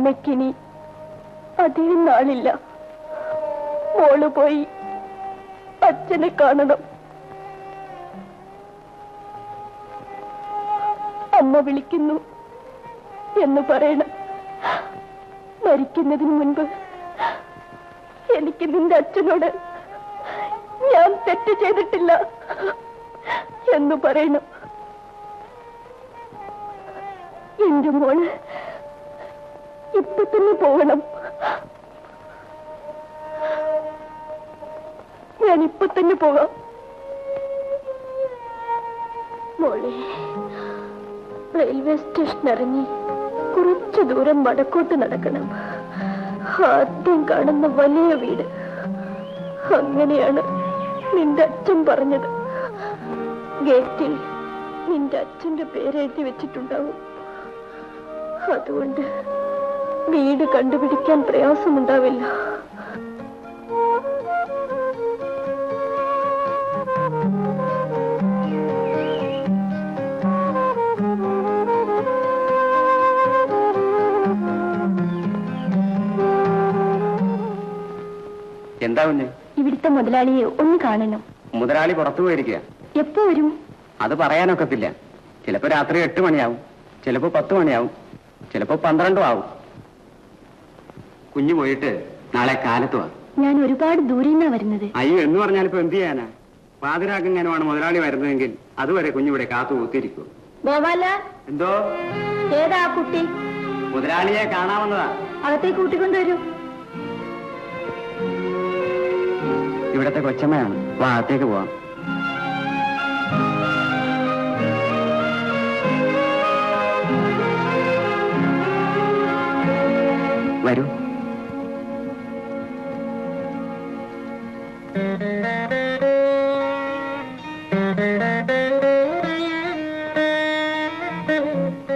അമ്മയ്ക്കിനി അധികം നാളില്ല. മോള് പോയി അച്ഛനെ കാണണം. അമ്മ വിളിക്കുന്നു എന്ന് പറയണം. മരിക്കുന്നതിന് മുൻപ് എനിക്ക് നിന്റെ അച്ഛനോട് ഞാൻ തെറ്റ് ചെയ്തിട്ടില്ല എന്ന് പറയണം. എന്റെ മോള് ഇപ്പൊ തന്നെ പോകണം. ഞാൻ ഇപ്പൊ തന്നെ പോകാം. മോളെ, റെയിൽവേ സ്റ്റേഷൻ ഇറങ്ങി കുറച്ചു ദൂരം വടക്കോട്ട് നടക്കണം. ആദ്യം കാണുന്ന വലിയ വീട്. അങ്ങനെയാണ് നിന്റെ അച്ഛൻ പറഞ്ഞത്. ഗേറ്റിൽ നിന്റെ അച്ഛന്റെ പേരെഴുതി വെച്ചിട്ടുണ്ടാവും. അതുകൊണ്ട് വീട് കണ്ടുപിടിക്കാൻ പ്രയാസമുണ്ടാവില്ല. എന്താ കുഞ്ഞ്? ഇവിടുത്തെ മുതലാളിയെ ഒന്ന് കാണണം. മുതലാളി പുറത്തു പോയിരിക്കുക. എപ്പോ വരും? അത് പറയാനൊക്കത്തില്ല. ചിലപ്പോ രാത്രി 8 മണിയാവും, ചിലപ്പോ 10 മണിയാവും, ചിലപ്പോ 12 ആവും. കുഞ്ഞു പോയിട്ട് നാളെ കാലത്ത് വാ. ഞാൻ ഒരുപാട് ദൂരെ നിന്നാ വരുന്നത്. അയ്യോ, എന്ന് പറഞ്ഞാലിപ്പോ എന്ത് ചെയ്യാനാ? പാതിരാക്കെങ്ങനെയാണ് മുതലാളി വരുന്നതെങ്കിൽ അതുവരെ കുഞ്ഞിവിടെ കാത്തു കൂത്തിരിക്കൂ. ഗോപാല, എന്തോ? ഏതാ കുട്ടി? മുതലാളിയെ കാണാവുന്നതാ. അകത്തേക്ക് കൂട്ടിക്കൊണ്ടുവരൂ. ഇവിടത്തെ കൊച്ചമ്മയാണ്. വാ, അകത്തേക്ക് പോവാം. വരൂ.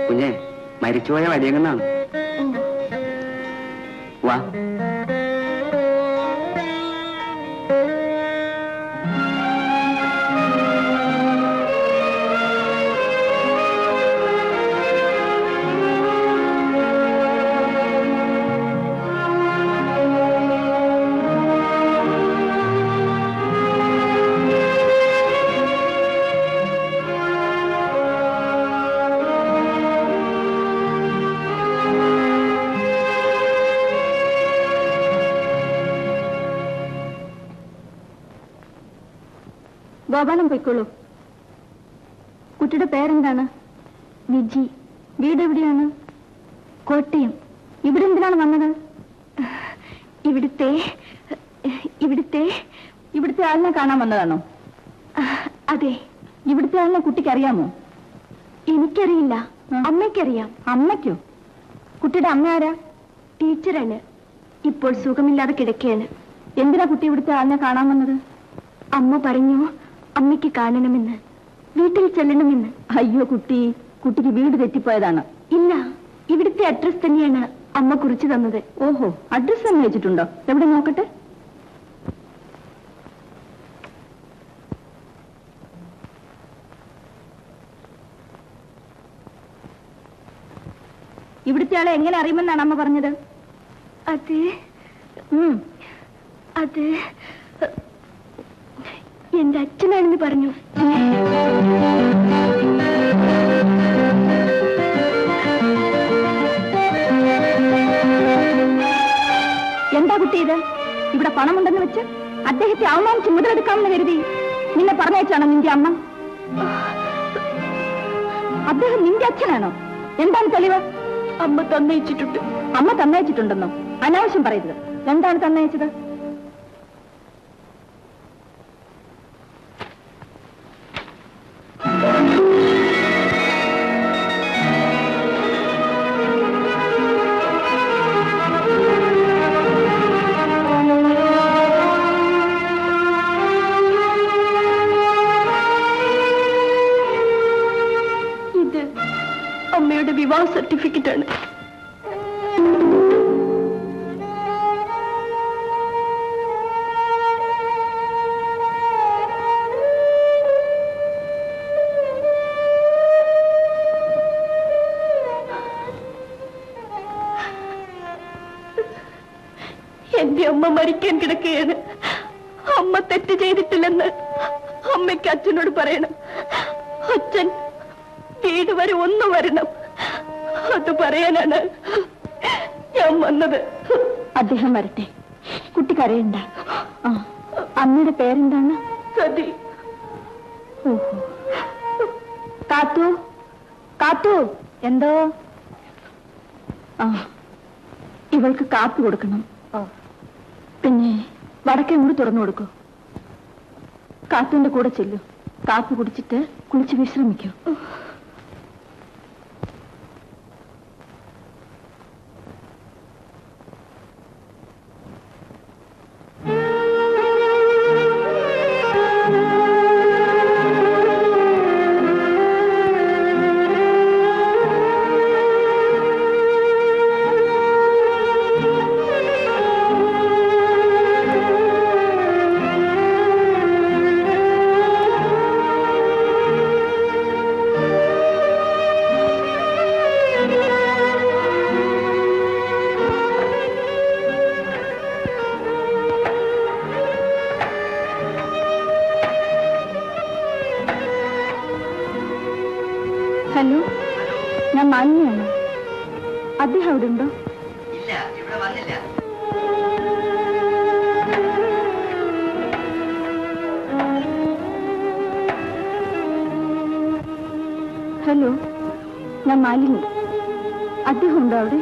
കുഞ്ഞെ, മരിച്ചുപോയ വലിയങ്ങന്നാണ്. വാ. ഗോപാലം പോയിക്കോളൂ. കുട്ടിയുടെ പേരെന്താണ്? വിജി. വീട് എവിടെയാണ്? കോട്ടയം. ഇവിടെ എന്തിനാണ് വന്നത്? ഇവിടുത്തെ ആളിനെ കാണാൻ വന്നതാണോ? അതെ. ഇവിടുത്തെ ആളിനെ കുട്ടിക്ക് അറിയാമോ? എനിക്കറിയില്ല, അമ്മയ്ക്കറിയാം. അമ്മയ്ക്കോ? കുട്ടിയുടെ അമ്മ ആരാ? ടീച്ചറാണ്. ഇപ്പോൾ സുഖമില്ലാതെ കിടക്കുകയാണ്. എന്തിനാ കുട്ടി ഇവിടുത്തെ ആളിനെ കാണാൻ വന്നത്? അമ്മ പറഞ്ഞു അമ്മയ്ക്ക് കാണണമെന്ന്, വീട്ടിൽ ചെല്ലണമെന്ന്. അയ്യോ കുട്ടി, കുട്ടിക്ക് വീട് തെറ്റിപ്പോയതാണ്. ഇല്ല, ഇവിടുത്തെ അഡ്രസ് തന്നെയാണ് അമ്മ കുറിച്ച് തന്നത്. ഓഹോ, അഡ്രസ് തന്നെ വെച്ചിട്ടുണ്ടോ? എവിടെ നോക്കട്ടെ. ഇവിടുത്തെ ആളെ എങ്ങനെ അറിയുമെന്നാണ് അമ്മ പറഞ്ഞത്? അത് എന്റെ അച്ഛനാണെന്ന് പറഞ്ഞു. എന്താ കുട്ടി ഇത്? ഇവിടെ പണമുണ്ടെന്ന് വെച്ച് അദ്ദേഹത്തെ അവമാനിച്ച് മുതലെടുക്കാമെന്ന് കരുതി നിന്നെ പറഞ്ഞയച്ചാണോ നിന്റെ അമ്മ? അദ്ദേഹം നിന്റെ അച്ഛനാണോ? എന്താണ് തെളിവ്? അമ്മ തന്നയിച്ചിട്ടുണ്ട്. അമ്മ തന്നയിച്ചിട്ടുണ്ടെന്നോ? അനാവശ്യം പറയരുത്. എന്താണ് തന്നയിച്ചത്? അമ്മയുടെ വിവാഹ സർട്ടിഫിക്കറ്റ് ആണ്. അമ്മ മരിക്കാൻ കിടക്കുകയാണ്. അമ്മ തെറ്റ് ചെയ്തിട്ടില്ലെന്ന് അമ്മയ്ക്ക് അച്ഛനോട് പറയണം. അച്ഛൻ വീട് വരെ ഒന്ന് വരണം. അത് പറയാനാണ് ഞാൻ വന്നത്. അദ്ദേഹം വരട്ടെ, കുട്ടി കരയണ്ട. അമ്മയുടെ പേരെന്താണ്? സതി. ഓഹോ. കാത്തു, കാത്തു, എന്തോ? ഇവൾക്ക് കാപ്പി കൊടുക്കണം. പിന്നെ വടക്കേ മുറി തുറന്നു കൊടുക്കൂ. കാത്തുവിന്റെ കൂടെ ചെല്ലു. കാപ്പി കുടിച്ചിട്ട് കുളിച്ച് വിശ്രമിക്കൂ. ഹലോ, ഞാൻ മാലിന്യാണ്. അദ്ദേഹം അവിടെ ഉണ്ടോ? ഹലോ, ഞാൻ മാലിനി. അദ്ദേഹം ഉണ്ടോ അവിടെ?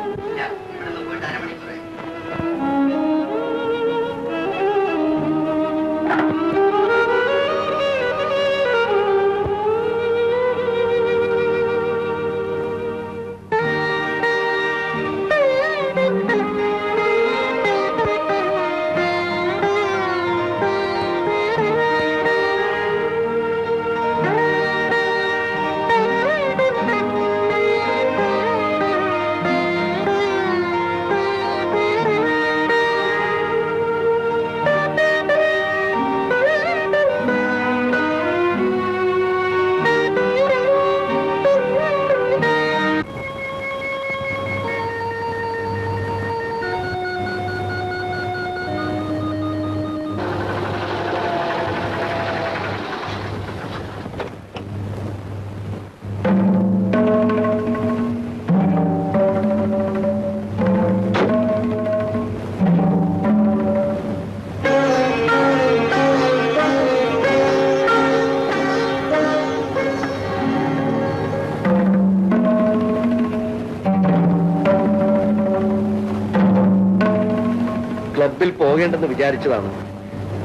ക്ലബിൽ പോകേണ്ടെന്ന് വിചാരിച്ചതാണ്.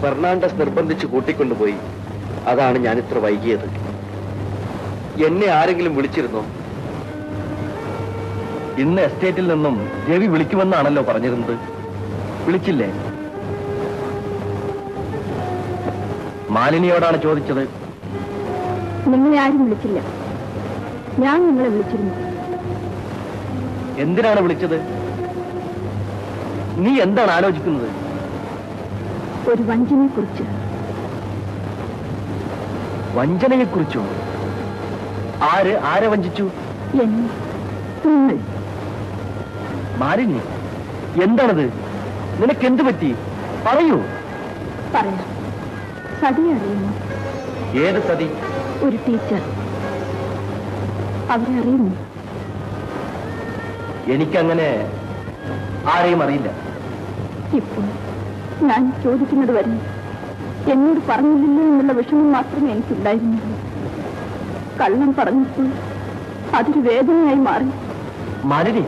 ഫെർണാണ്ടസ് നിർബന്ധിച്ച് കൂട്ടിക്കൊണ്ടുപോയി. അതാണ് ഞാൻ ഇത്ര വൈകിയത്. എന്നെ ആരെങ്കിലും വിളിച്ചിരുന്നോ? ഇന്ന് എസ്റ്റേറ്റിൽ നിന്നും രവി വിളിക്കുമെന്നാണല്ലോ പറഞ്ഞിരുന്നത്. വിളിച്ചില്ലേ? മാലിനിയോടാണ് ചോദിച്ചത്. നിങ്ങളെ ആരും വിളിച്ചില്ല. ഞാൻ നിങ്ങളെ വിളിച്ചിരുന്നു. എന്തിനാണ് വിളിച്ചത്? നീ എന്താണ് ആലോചിക്കുന്നത്? ഒരു വഞ്ചനയെ കുറിച്ച്. വഞ്ചനയെ കുറിച്ചോ? ആരെ വഞ്ചിച്ചു? എന്നെ. നിങ്ങൾ. മാലിനി, എന്താണത്? നിനക്കെന്ത് പറ്റി? പറയൂ. പറയാം. സതിയെ അറിയുന്നു. ഏത് സതി? ഒരു ടീച്ചർ. അവരെ അറിയുന്നു. എനിക്കങ്ങനെ ആരെയും അറിയില്ല. ഇപ്പോൾ ഞാൻ ചോദിക്കുന്നത് വരെ എന്നോട് പറഞ്ഞില്ലല്ലോ എന്നുള്ള വിഷമം മാത്രമേ എനിക്കുണ്ടായിരുന്നുള്ളൂ. കള്ളം പറഞ്ഞപ്പോൾ അതൊരു വേദനയായി മാറി. മാലിനി,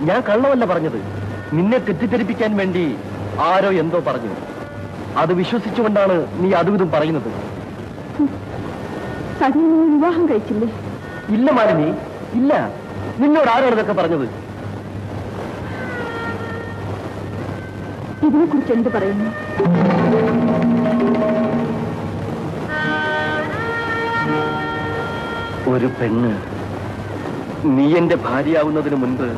ഞാൻ കള്ളമല്ല പറഞ്ഞത്. നിന്നെ തെറ്റിദ്ധരിപ്പിക്കാൻ വേണ്ടി ആരോ എന്തോ പറഞ്ഞു. അത് വിശ്വസിച്ചുകൊണ്ടാണ് നീ അതും ഇതും പറയുന്നത്. സതിയെ നിങ്ങൾ വിവാഹം കഴിച്ചില്ലേ? ഇല്ല മാലിനി, ഇല്ല. നിന്നോട് ആരാണ് ഇതൊക്കെ പറഞ്ഞത്? ഇതിനെക്കുറിച്ച് എന്ത് പറയുന്നു? ഒരു പെണ്ണ് നീ എന്റെ ഭാര്യയാവുന്നതിന് മുൻപ്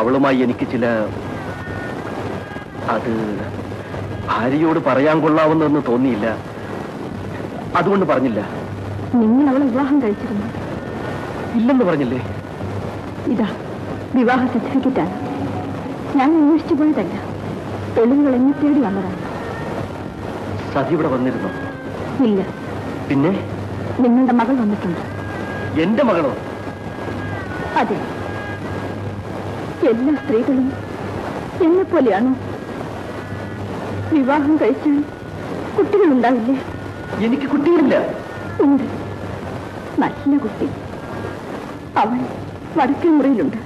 അവളുമായി എനിക്ക് അത് ഭാര്യയോട് പറയാൻ കൊള്ളാവുന്നതെന്ന് തോന്നിയില്ല. അതുകൊണ്ട് പറഞ്ഞില്ല. നിങ്ങൾ അവളെ വിവാഹം കഴിച്ചിരുന്നു? ഇല്ലെന്ന് പറഞ്ഞില്ലേ? ഇതാ വിവാഹ സർട്ടിഫിക്കറ്റാണ്. ഞാൻ അന്വേഷിച്ചു പോയതല്ല. തെളിവുകൾ എന്നെ തേടി വന്നതാണ്. സതി ഇവിടെ വന്നിരുന്നോ? ഇല്ല. പിന്നെ നിങ്ങളുടെ മകൾ വന്നിട്ടുണ്ട്. എന്റെ മകളോ? അതെ. എല്ലാ സ്ത്രീകളും എന്നെപ്പോലെയാണോ? വിവാഹം കഴിച്ചാൽ കുട്ടികളുണ്ടാവില്ലേ? എനിക്ക് കുട്ടിയില്ല. ഉണ്ട്, നല്ല കുട്ടി. അവൻ വടക്കേ മുറിയിലുണ്ട്.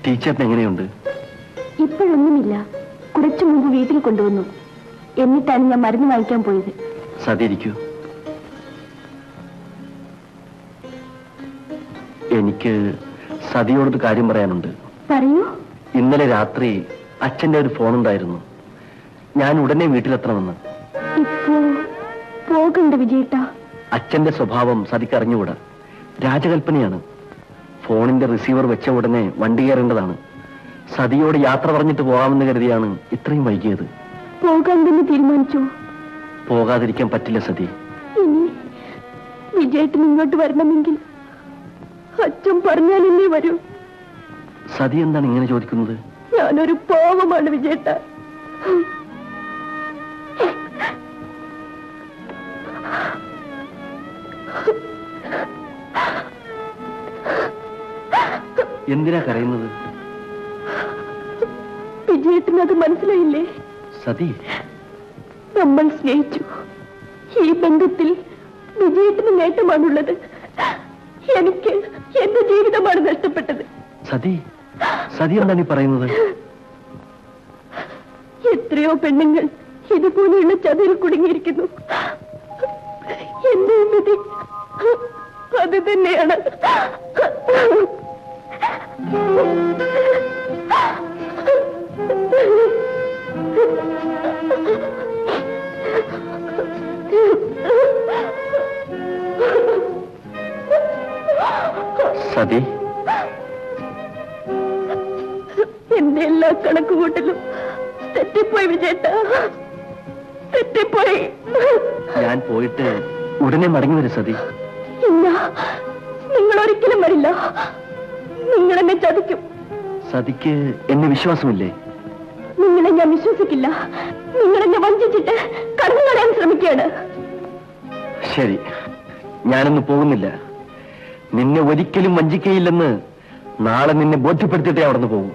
ടീച്ചറിന് എങ്ങനെയുണ്ട്? ഇപ്പോഴൊന്നുമില്ല. കുറച്ചു മുമ്പ് വീട്ടിൽ കൊണ്ടുവന്നു. എന്നിട്ടാണ് ഞാൻ മരുന്ന് വാങ്ങിക്കാൻ പോയത്. സതിരിക്കൂ. എനിക്ക് സതിയോടൊരു കാര്യം പറയാനുണ്ട്. പറയൂ. ഇന്നലെ രാത്രി അച്ഛന്റെ ഒരു ഫോൺ ഉണ്ടായിരുന്നു. ഞാൻ ഉടനെ വീട്ടിലെത്തണമെന്ന്. ഇപ്പോ പോകണ്ട വിജയേട്ടാ. അച്ഛന്റെ സ്വഭാവം സതിക്ക് അറിഞ്ഞുകൂടാ. രാജകൽപ്പനയാണ്. ഫോണിന്റെ റിസീവർ വെച്ച ഉടനെ വണ്ടി കയറേണ്ടതാണ്. സതിയോട് യാത്ര പറഞ്ഞിട്ട് പോകാമെന്ന് കരുതിയാണ് ഇത്രയും വൈകിയത്. പോകാൻ തന്നെ തീരുമാനിച്ചു. പോകാതിരിക്കാൻ പറ്റില്ല സതി. ഇനി വിജയേട്ടൻ ഇങ്ങോട്ട് വരണമെങ്കിൽ അച്ഛൻ പറഞ്ഞാലല്ലേ വരൂ. സതി എന്താണ് ഇങ്ങനെ ചോദിക്കുന്നത്? ഞാനൊരു പാവമാണ് വിജയേട്ട. എന്തിനാ കരയുന്നത്? വിജയേട്ടന് അത് മനസ്സിലായില്ലേ? സതി, നമ്മൾ സ്നേഹിച്ചു. ഈ ബന്ധത്തിൽ വിജയേട്ടന് നേട്ടമാണുള്ളത്. എനിക്ക് എന്റെ ജീവിതമാണ് നഷ്ടപ്പെട്ടത്. സതി, സതി എന്താണ് ഈ പറയുന്നത്? എത്രയോ പെണ്ണുങ്ങൾ ഇതുപോലെയുള്ള ചതിയിൽ കുടുങ്ങിയിരിക്കുന്നു. എന്റെ വിധി അത് തന്നെയാണ്. എന്റെ എല്ലാ കണക്കുകൂട്ടലും തെറ്റിപ്പോയി വിജയേട്ട, തെറ്റിപ്പോയി. ഞാൻ പോയിട്ട് ഉടനെ മടങ്ങി വരും സതി. ഇല്ല, നിങ്ങൾ ഒരിക്കലും വരില്ല. നിങ്ങൾ എന്നെ ചതിക്കും. സതിക്ക് എന്നെ വിശ്വാസമില്ലേ? നിങ്ങളെ ഞാൻ വിശ്വസിക്കില്ല. നിങ്ങളെന്നെ വഞ്ചിച്ചിട്ട് കടന്നു കളയാൻ ശ്രമിക്കുകയാണ്. ശരി, ഞാനൊന്ന് പോകുന്നില്ല. നിന്നെ ഒരിക്കലും വഞ്ചിക്കയില്ലെന്ന് നാളെ നിന്നെ ബോധ്യപ്പെടുത്തിയിട്ടേ അവിടുന്ന് പോകും.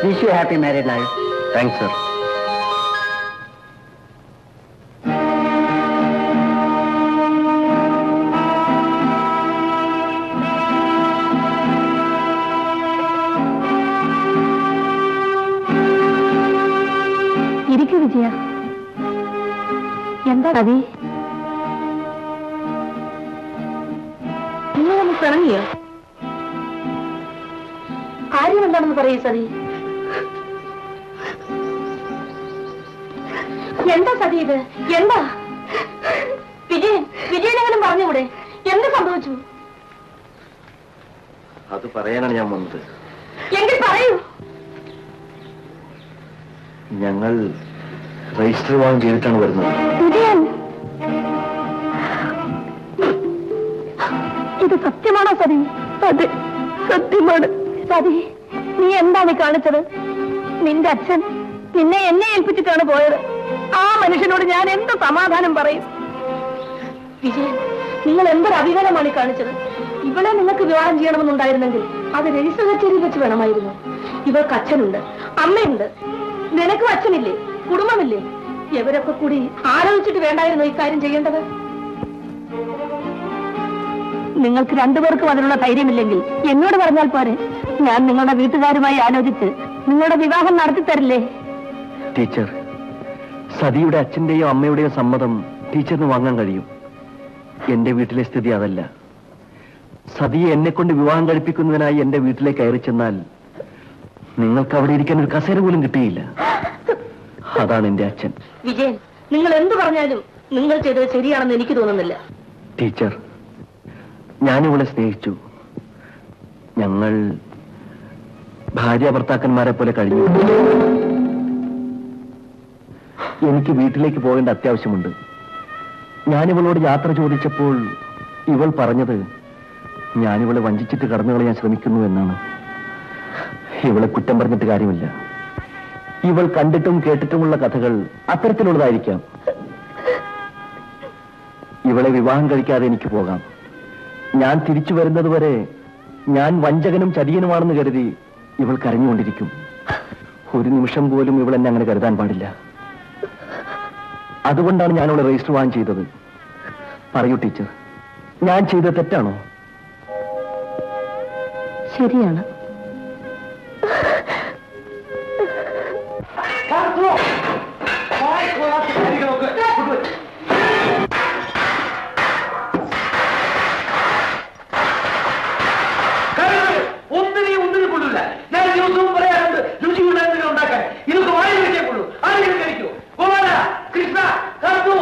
Wish you happy married life. Thanks sir. ഇരിക്കു വിജയ. എന്താ കവി? നിങ്ങളൊന്ന് പിണങ്ങിയോ? കാര്യം എന്താണെന്ന് പറയൂ സതി. എന്താ സതി ഇത്? എന്താ വിജയനെങ്കിലും പറഞ്ഞുകൂടെ? എന്ത് സംഭവിച്ചു? അത് പറയാനാണ് ഞാൻ വന്നത്. എങ്കിൽ പറയൂ. ഞങ്ങൾ രജിസ്റ്റർ വിവാഹം ചെയ്തിട്ടാണ് വരുന്നത്. വിജയൻ, ഇത് സത്യമാണോ സതി? അതെ, സത്യമാണ്. സതി, നീ എന്താണ് കാണിച്ചത്? നിന്റെ അച്ഛൻ നിന്നെ എന്നെ ഏൽപ്പിച്ചിട്ടാണ് പോയത്. ആ മനുഷ്യനോട് ഞാൻ എന്ത് സമാധാനം പറയും? വിജയൻ, നിങ്ങൾ എന്തൊരു അഭിമാനമാണ് കാണിച്ചത്. ഇവളെ നിങ്ങൾക്ക് വിവാഹം ചെയ്യണമെന്നുണ്ടായിരുന്നെങ്കിൽ അത് രജിസ്റ്റർ കച്ചേരിയിൽ വെച്ച് വേണമായിരുന്നു. ഇവർക്ക് അച്ഛനുണ്ട്, അമ്മയുണ്ട്. നിനക്കും അച്ഛനില്ലേ, കുടുംബമില്ലേ? ഇവരൊക്കെ കൂടി ആലോചിച്ചിട്ട് വേണ്ടായിരുന്നു ഇക്കാര്യം ചെയ്യേണ്ടത്. നിങ്ങൾക്ക് രണ്ടുപേർക്കും അതിനുള്ള ധൈര്യമില്ലെങ്കിൽ എന്നോട് പറഞ്ഞാൽ പോരെ. ഞാൻ നിങ്ങളുടെ വീട്ടുകാരുമായി ആലോചിച്ച് നിങ്ങളുടെ വിവാഹം നടത്തി തരില്ലേ? ടീച്ചർ, സതിയുടെ അച്ഛന്റെയോ അമ്മയുടെയോ സമ്മതം ടീച്ചറിന് വാങ്ങാൻ കഴിയും. എന്റെ വീട്ടിലെ സ്ഥിതി അതല്ല. സതിയെ എന്നെ കൊണ്ട് വിവാഹം കഴിപ്പിക്കുന്നതിനായി എന്റെ വീട്ടിലേക്ക് കയറി ചെന്നാൽ നിങ്ങൾക്ക് അവിടെ ഇരിക്കാൻ ഒരു കസേര പോലും കിട്ടിയില്ല. അതാണ് എന്റെ അച്ഛൻ. വിജയൻ, നിങ്ങൾ എന്ത് പറഞ്ഞാലും നിങ്ങൾ ചെയ്തത് ശരിയാണെന്ന് എനിക്ക് തോന്നുന്നില്ല. ടീച്ചർ, ഞാനിവളെ സ്നേഹിച്ചു. ഞങ്ങൾ ഭാര്യ ഭർത്താക്കന്മാരെ പോലെ കഴിഞ്ഞു. എനിക്ക് വീട്ടിലേക്ക് പോകേണ്ട അത്യാവശ്യമുണ്ട്. ഞാനിവളോട് യാത്ര ചോദിച്ചപ്പോൾ ഇവൾ പറഞ്ഞത് ഞാനിവളെ വഞ്ചിച്ചിട്ട് കടന്നു കളയാൻ ശ്രമിക്കുന്നു എന്നാണ്. ഇവളെ കുറ്റം പറഞ്ഞിട്ട് കാര്യമില്ല. ഇവൾ കണ്ടിട്ടും കേട്ടിട്ടുമുള്ള കഥകൾ അത്തരത്തിലുള്ളതായിരിക്കാം. ഇവളെ വിവാഹം കഴിക്കാതെ എനിക്ക് പോകാം. ഞാൻ തിരിച്ചു വരുന്നത് വരെ ഞാൻ വഞ്ചകനും ചതിയനുമാണെന്ന് കരുതി ഇവൾ കരഞ്ഞുകൊണ്ടിരിക്കും. ഒരു നിമിഷം പോലും ഇവൾ എന്നെ അങ്ങനെ കരുതാൻ പാടില്ല. അതുകൊണ്ടാണ് ഞാൻ അവളെ രജിസ്റ്റർ വിവാഹം ചെയ്തത്. പറയൂ ടീച്ചർ, ഞാൻ ചെയ്തത് തെറ്റാണോ? ശരിയാണ്. ഒന്നിനും കൊള്ളില്ല. ഞാൻ ദിവസവും പറയാറുണ്ട് രുചിയുള്ള എന്തെങ്കിലും ഉണ്ടാക്കാൻ. ഇതൊക്കെ വായി കഴിക്കാൻ കൊള്ളൂ. ആരെങ്കിലും കഴിക്കൂ. ഗോപാല, കൃഷ്ണ, കാർത്തു,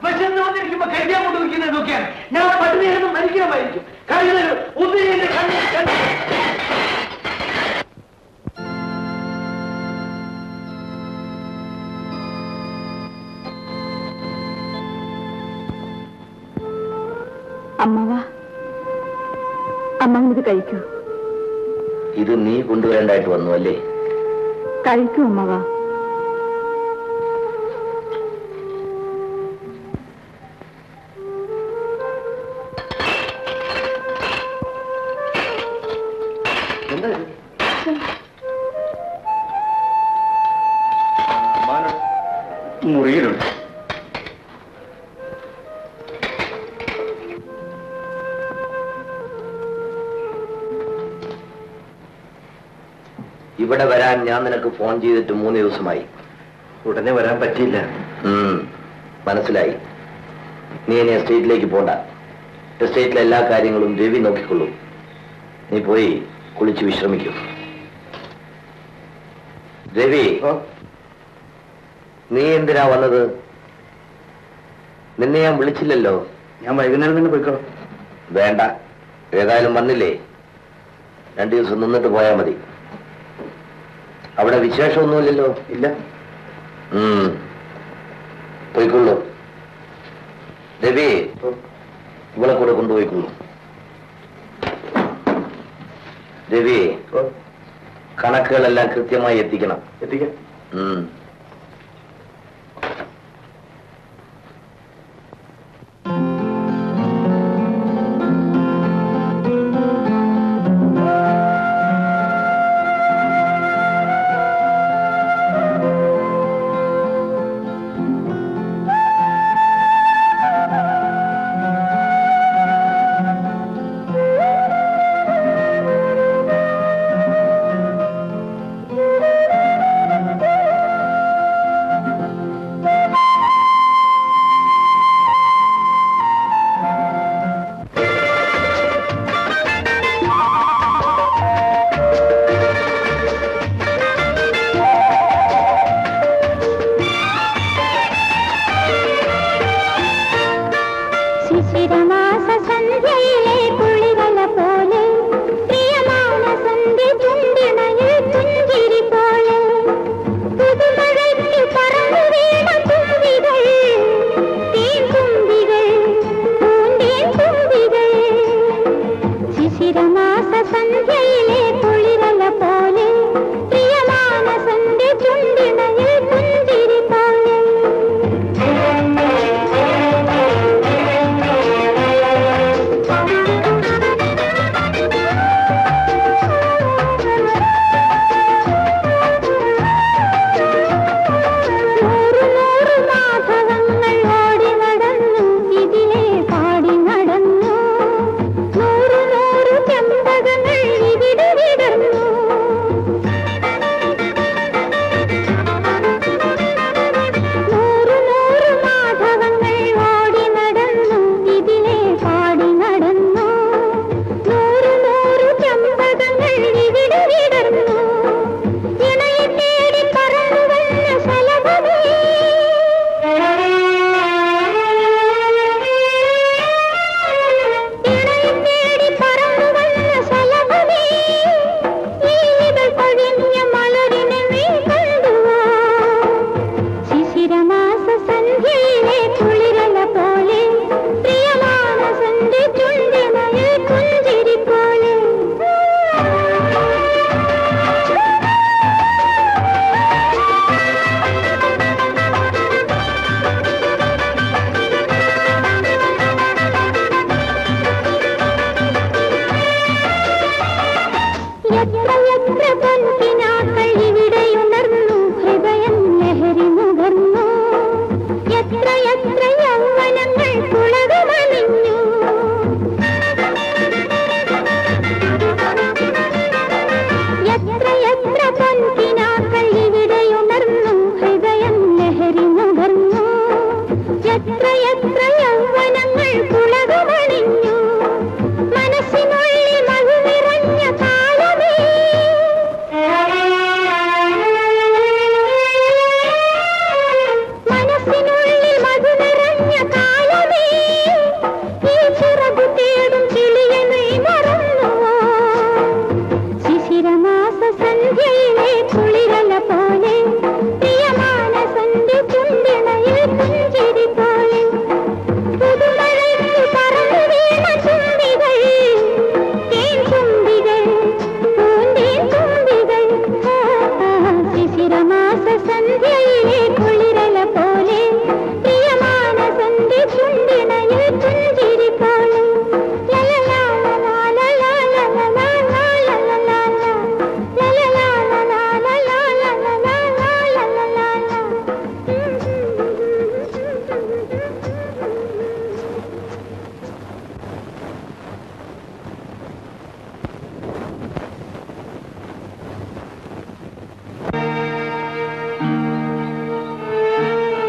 വിശന്ന് വന്നിരിക്കുമ്പോ കഴിക്കാൻ കൊണ്ടുവയ്ക്കുന്നത് നോക്കിയാണ്. ഞാൻ പട്ടിണിയായിരുന്നു മരിക്കണമായിരിക്കും. കഴിയുന്നത് ഒന്നിനും എന്റെ കണ്ണിൽ അമ്മവ, അമ്മ ഇത് കഴിക്കൂ. ഇത് നീ കൊണ്ടുവരേണ്ടായിട്ട് വന്നു അല്ലേ? കഴിക്കൂ അമ്മവ. മുറിയിലുണ്ട്. ഇവിടെ വരാൻ ഞാൻ നിനക്ക് ഫോൺ ചെയ്തിട്ട് 3 ദിവസമായി. ഉടനെ വരാൻ പറ്റിയില്ല. മനസ്സിലായി. നീ ഇനി എസ്റ്റേറ്റിലേക്ക് പോണ്ട. എസ്റ്റേറ്റിലെ എല്ലാ കാര്യങ്ങളും രവി നോക്കിക്കൊള്ളും. നീ പോയി കുളിച്ച് വിശ്രമിക്കൂ. രവി, നീ എന്തിനാ വന്നത്? നിന്നെ ഞാൻ വിളിച്ചില്ലല്ലോ. ഞാൻ വൈകുന്നേരം തന്നെ പോയിക്കോ. വേണ്ട, ഏതായാലും വന്നില്ലേ, 2 ദിവസം നിന്നിട്ട് പോയാ മതി. അവിടെ വിശേഷമൊന്നുമില്ലല്ലോ? ഇല്ല. പോയിക്കൊള്ളൂ. രവി, ഇവളെ കൂടെ കൊണ്ടുപോയിക്കൊള്ളൂ. രവി, കണക്കുകളെല്ലാം കൃത്യമായി എത്തിക്കണം. എത്തിക്കാം.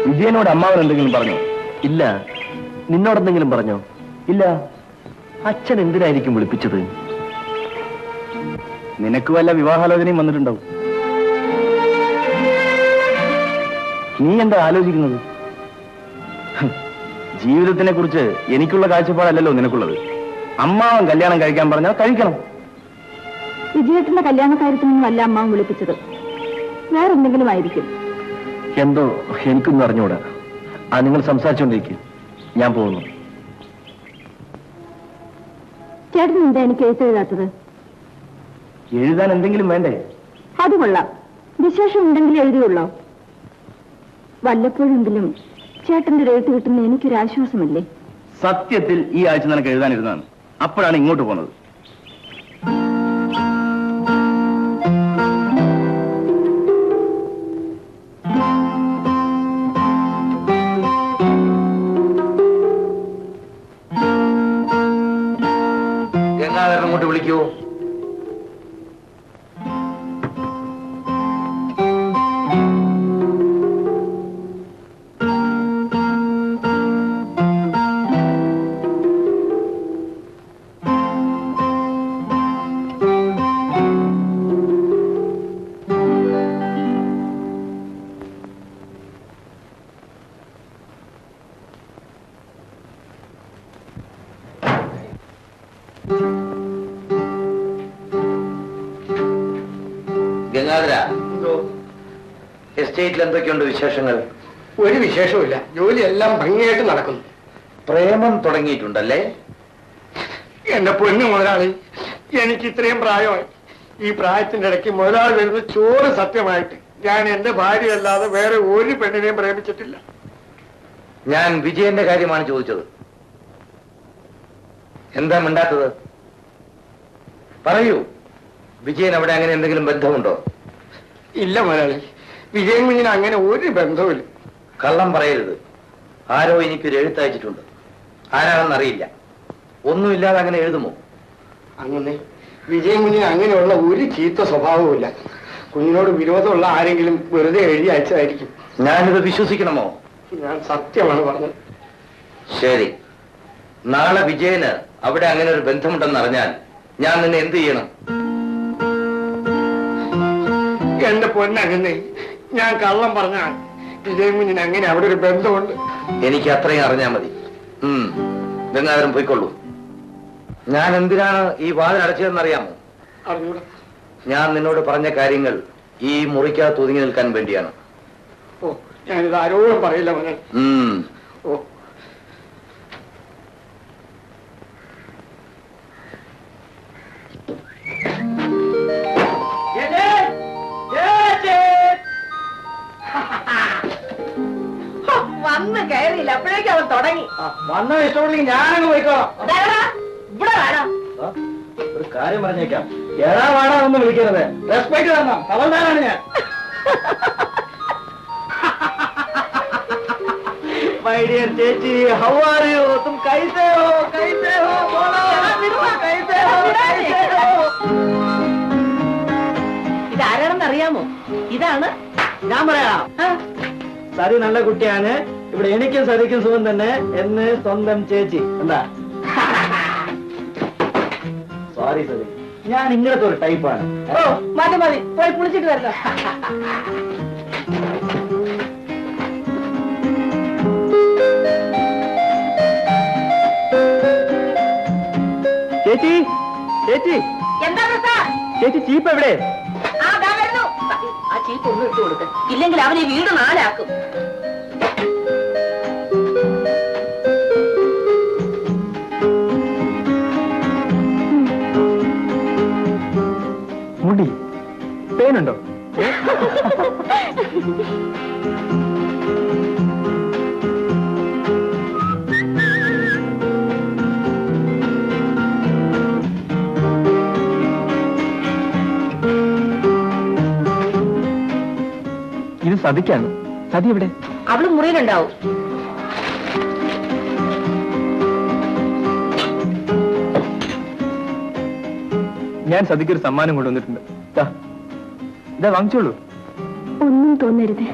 വിജയനോട് അമ്മാവൻ എന്തെങ്കിലും പറഞ്ഞോ? ഇല്ല. നിന്നോടെന്തെങ്കിലും പറഞ്ഞോ? ഇല്ല. അച്ഛൻ എന്തിനായിരിക്കും വിളിപ്പിച്ചത്? നിനക്ക് വല്ല വിവാഹാലോചനയും വന്നിട്ടുണ്ടാവും. നീ എന്താ ആലോചിക്കുന്നത്? ജീവിതത്തിനെ കുറിച്ച് എനിക്കുള്ള കാഴ്ചപ്പാടല്ലല്ലോ നിനക്കുള്ളത്. അമ്മാവൻ കല്യാണം കഴിക്കാൻ പറഞ്ഞാൽ കഴിക്കണം. വിജയേട്ടന്റെ കല്യാണ കാര്യത്തിനൊന്നുമല്ല അമ്മാവൻ വിളിപ്പിച്ചത്, വേറെന്തെങ്കിലും ആയിരിക്കും. എന്തോ എനിക്കൊന്നും അറിഞ്ഞൂടാ. നിങ്ങൾ സംസാരിച്ചുകൊണ്ടിരിക്കും, ഞാൻ പോകുന്നു. ചേട്ടൻ എന്താ എനിക്ക് എഴുത്തെഴുതാത്തത്? എഴുതാൻ എന്തെങ്കിലും വേണ്ടേ? അത് കൊള്ളാം, വിശേഷം ഉണ്ടെങ്കിൽ എഴുതിയുള്ളോ? വല്ലപ്പോഴെങ്കിലും ചേട്ടന്റെ ഒരു എഴുത്ത് കിട്ടുന്ന എനിക്കൊരു ആശ്വാസമല്ലേ? സത്യത്തിൽ ഈ ആഴ്ച നിനക്ക് എഴുതാനിരുന്നതാണ്, അപ്പോഴാണ് ഇങ്ങോട്ട് പോകുന്നത്. ഗംഗാധരൻ അങ്ങോട്ട് വിളിക്കൂ. ഗംഗാധര, എസ്റ്റേറ്റിൽ എന്തൊക്കെയുണ്ട് വിശേഷങ്ങൾ? ഒരു വിശേഷവുമില്ല, ജോലിയെല്ലാം ഭംഗിയായിട്ട് നടക്കുന്നു. പ്രേമം തുടങ്ങിയിട്ടുണ്ടല്ലേ? എന്റെ പൊന്നു മുതലാളി, എനിക്ക് ഇത്രയും പ്രായമായി. ഈ പ്രായത്തിന്റെ ഇടയ്ക്ക് മുതലാളി വരുന്ന ചോറ് സത്യമായിട്ട് ഞാൻ എന്റെ ഭാര്യയല്ലാതെ വേറെ ഒരു പെണ്ണിനെയും പ്രേമിച്ചിട്ടില്ല. ഞാൻ വിജയന്റെ കാര്യമാണ് ചോദിച്ചത്. എന്താ മിണ്ടാത്തത്? പറയൂ, വിജയൻ അവിടെ അങ്ങനെ എന്തെങ്കിലും ബന്ധമുണ്ടോ? ഇല്ല മുതലാളി, വിജയൻ കുഞ്ഞിന് അങ്ങനെ ഒരു ബന്ധവുമില്ല. കള്ളം പറയരുത്. ആരോ എനിക്കൊരു എഴുത്തയച്ചിട്ടുണ്ട്. ആരാണെന്നറിയില്ല. ഒന്നുമില്ലാതെ അങ്ങനെ എഴുതുമോ? അങ്ങനെ വിജയൻ കുഞ്ഞിന് അങ്ങനെയുള്ള ഒരു ചീത്ത സ്വഭാവവുമില്ല. കുഞ്ഞിനോട് വിരോധമുള്ള ആരെങ്കിലും വെറുതെ എഴുതി അയച്ചതായിരിക്കും. ഞാനിത് വിശ്വസിക്കണമോ? ഞാൻ സത്യമാണ് പറഞ്ഞത്. ശരി, നാളെ വിജയന് അവിടെ അങ്ങനെ ഒരു ബന്ധമുണ്ടെന്ന് അറിഞ്ഞാൽ ഞാൻ നിന്നെ എന്ത് ചെയ്യണം? എന്റെ പൊന്നങ്ങനെ ഞാൻ കള്ളം പറഞ്ഞാൽ വിജയൻ കുഞ്ഞിന് അങ്ങനെ അവിടെ ഒരു ബന്ധമുണ്ട്. എനിക്ക് അത്രയും അറിഞ്ഞാൽ മതി. ഗംഗാധരൻ പോയിക്കൊള്ളൂ. ഞാൻ എന്തിനാണ് ഈ വാതിൽ അടച്ചതെന്നറിയാമോ? അറിഞ്ഞൂടാ. ഞാൻ നിന്നോട് പറഞ്ഞ കാര്യങ്ങൾ ഈ മുറിക്കകത്ത് ഒതുങ്ങി നിൽക്കാൻ വേണ്ടിയാണ്. ഓ, ഞാനിത് ആരോടും പറയില്ല മകൻ. ഓ, വന്ന് കയറിയില്ല, അപ്പോഴേക്കും അവൻ തുടങ്ങി. വന്ന ഇഷ്ടമുണ്ടെങ്കിൽ ഞാനങ്ങ് പോയിക്കോളാം. ഇവിടെ വേണം. ഒരു കാര്യം പറഞ്ഞേക്കാം, എടാ വാടാ ഒന്നും വിളിക്കരുത്. റെസ്പെക്ട് തരണം, അവൾദാനാണ് ഞാൻ. My dear ചേച്ചി, how are you? तुम कैसे हो? कैसे हो? बोलो. कैसे हो? कैसे हो? ഇതാരാണെന്ന് അറിയാമോ? ഇതാണ്. ഞാൻ പറയാം. സരി നല്ല കുട്ടിയാണ്. ഇവിടെ എനിക്കും സരിക്കും സുഖം തന്നെ എന്ന് സ്വന്തം ചേച്ചി. എന്താ? സോറി സരി, ഞാൻ ഇങ്ങനത്തെ ഒരു ടൈപ്പാണ്. ഓ, മതി മതി, പോയി കുളിച്ചിട്ട് വരണം. ചേച്ചി, ചേച്ചി, എന്താ പ്രസാദ്? ചേച്ചി ചീപ്പ് എവിടെ? ആ, ദാ വരുന്നു. ആ ചീപ്പ് ഒന്ന് ഇട്ട് കൊടുക്ക, ഇല്ലെങ്കിൽ അവൻ ഈ വീട് നാലാക്കും. മുടി പേനുണ്ടോ? ഇത് സതിക്കാണ്. സതി എവിടെ? അവള് മുറിയിലുണ്ടാവും. ഞാൻ സതിക്കൊരു സമ്മാനം കൊണ്ടുവന്നിട്ടുണ്ട്. ഇതാ വാങ്ങിച്ചോളൂ. ഒന്നും തോന്നരുത്,